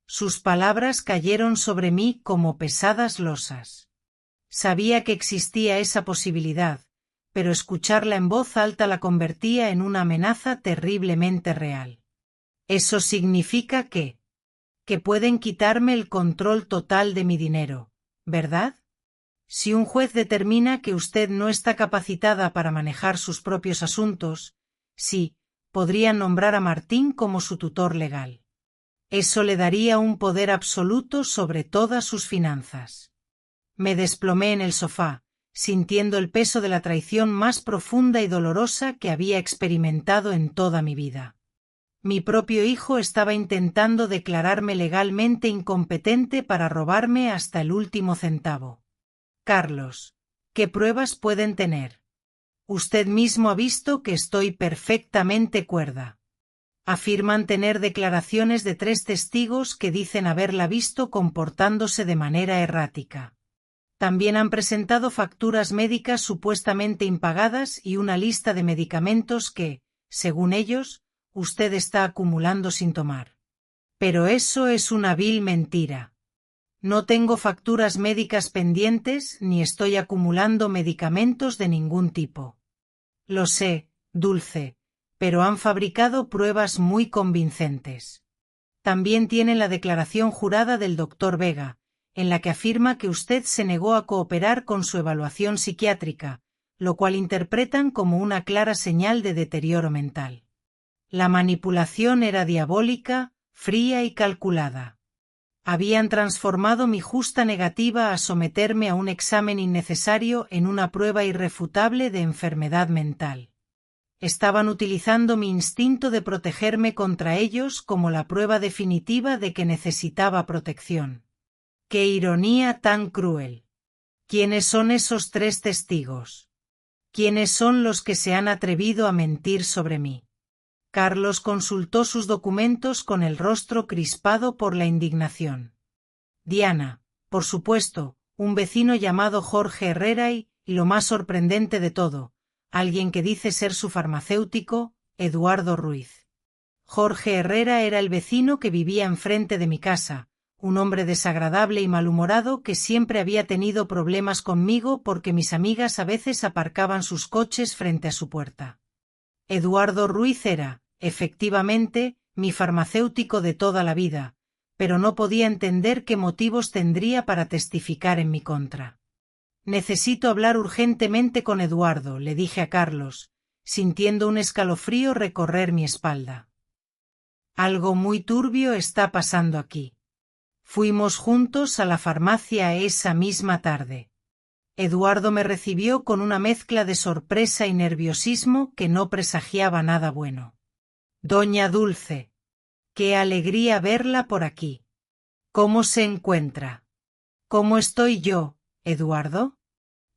Sus palabras cayeron sobre mí como pesadas losas. Sabía que existía esa posibilidad, pero escucharla en voz alta la convertía en una amenaza terriblemente real. «Eso significa que pueden quitarme el control total de mi dinero, ¿verdad? Si un juez determina que usted no está capacitada para manejar sus propios asuntos, sí, podrían nombrar a Martín como su tutor legal. Eso le daría un poder absoluto sobre todas sus finanzas». Me desplomé en el sofá, sintiendo el peso de la traición más profunda y dolorosa que había experimentado en toda mi vida. Mi propio hijo estaba intentando declararme legalmente incompetente para robarme hasta el último centavo. «Carlos, ¿qué pruebas pueden tener? Usted mismo ha visto que estoy perfectamente cuerda». Afirman tener declaraciones de 3 testigos que dicen haberla visto comportándose de manera errática. También han presentado facturas médicas supuestamente impagadas y una lista de medicamentos que, según ellos, usted está acumulando sin tomar. Pero eso es una vil mentira. No tengo facturas médicas pendientes ni estoy acumulando medicamentos de ningún tipo. Lo sé, Dulce, pero han fabricado pruebas muy convincentes. También tienen la declaración jurada del Dr. Vega, en la que afirma que usted se negó a cooperar con su evaluación psiquiátrica, lo cual interpretan como una clara señal de deterioro mental. La manipulación era diabólica, fría y calculada. Habían transformado mi justa negativa a someterme a un examen innecesario en una prueba irrefutable de enfermedad mental. Estaban utilizando mi instinto de protegerme contra ellos como la prueba definitiva de que necesitaba protección. ¡Qué ironía tan cruel! ¿Quiénes son esos 3 testigos? ¿Quiénes son los que se han atrevido a mentir sobre mí? Carlos consultó sus documentos con el rostro crispado por la indignación. «Diana, por supuesto, un vecino llamado Jorge Herrera y lo más sorprendente de todo, alguien que dice ser su farmacéutico, Eduardo Ruiz. Jorge Herrera era el vecino que vivía enfrente de mi casa, un hombre desagradable y malhumorado que siempre había tenido problemas conmigo porque mis amigas a veces aparcaban sus coches frente a su puerta. Eduardo Ruiz era, efectivamente, mi farmacéutico de toda la vida, pero no podía entender qué motivos tendría para testificar en mi contra. Necesito hablar urgentemente con Eduardo, le dije a Carlos, sintiendo un escalofrío recorrer mi espalda. Algo muy turbio está pasando aquí. Fuimos juntos a la farmacia esa misma tarde. Eduardo me recibió con una mezcla de sorpresa y nerviosismo que no presagiaba nada bueno. Doña Dulce. Qué alegría verla por aquí. ¿Cómo se encuentra? ¿Cómo estoy yo, Eduardo?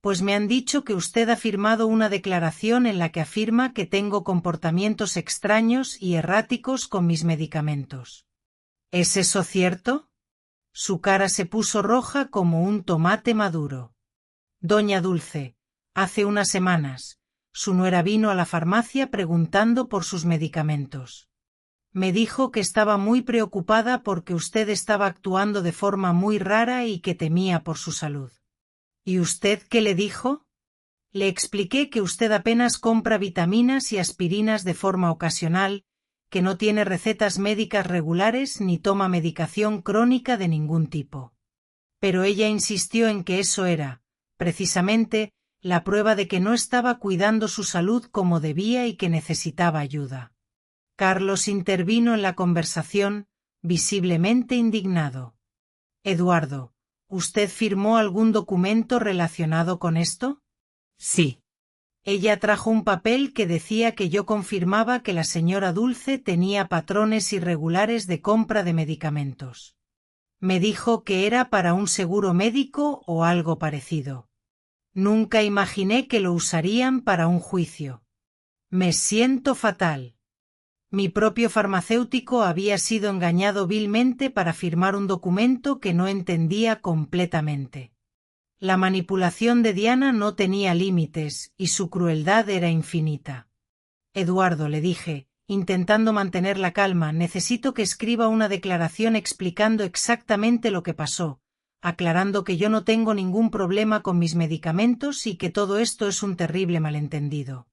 Pues me han dicho que usted ha firmado una declaración en la que afirma que tengo comportamientos extraños y erráticos con mis medicamentos. ¿Es eso cierto? Su cara se puso roja como un tomate maduro. Doña Dulce, hace unas semanas, su nuera vino a la farmacia preguntando por sus medicamentos. Me dijo que estaba muy preocupada porque usted estaba actuando de forma muy rara y que temía por su salud. ¿Y usted qué le dijo? Le expliqué que usted apenas compra vitaminas y aspirinas de forma ocasional, que no tiene recetas médicas regulares ni toma medicación crónica de ningún tipo. Pero ella insistió en que eso era, precisamente, la prueba de que no estaba cuidando su salud como debía y que necesitaba ayuda. Carlos intervino en la conversación, visiblemente indignado. Eduardo, ¿usted firmó algún documento relacionado con esto? Sí. Ella trajo un papel que decía que yo confirmaba que la señora Dulce tenía patrones irregulares de compra de medicamentos. Me dijo que era para un seguro médico o algo parecido. Nunca imaginé que lo usarían para un juicio. Me siento fatal. Mi propio farmacéutico había sido engañado vilmente para firmar un documento que no entendía completamente. La manipulación de Diana no tenía límites y su crueldad era infinita. Eduardo, le dije, intentando mantener la calma, necesito que escriba una declaración explicando exactamente lo que pasó, aclarando que yo no tengo ningún problema con mis medicamentos y que todo esto es un terrible malentendido.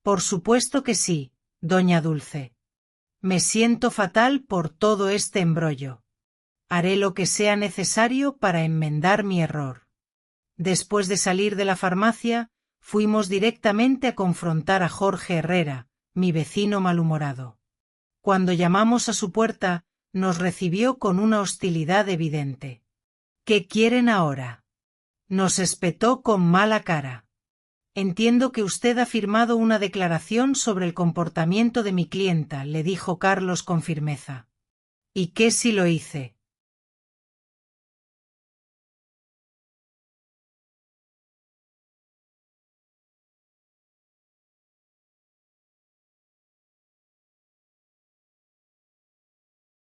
Por supuesto que sí, doña Dulce. Me siento fatal por todo este embrollo. Haré lo que sea necesario para enmendar mi error. Después de salir de la farmacia, fuimos directamente a confrontar a Jorge Herrera, mi vecino malhumorado. Cuando llamamos a su puerta, nos recibió con una hostilidad evidente. ¿Qué quieren ahora? Nos espetó con mala cara. Entiendo que usted ha firmado una declaración sobre el comportamiento de mi clienta, le dijo Carlos con firmeza. ¿Y qué si lo hice?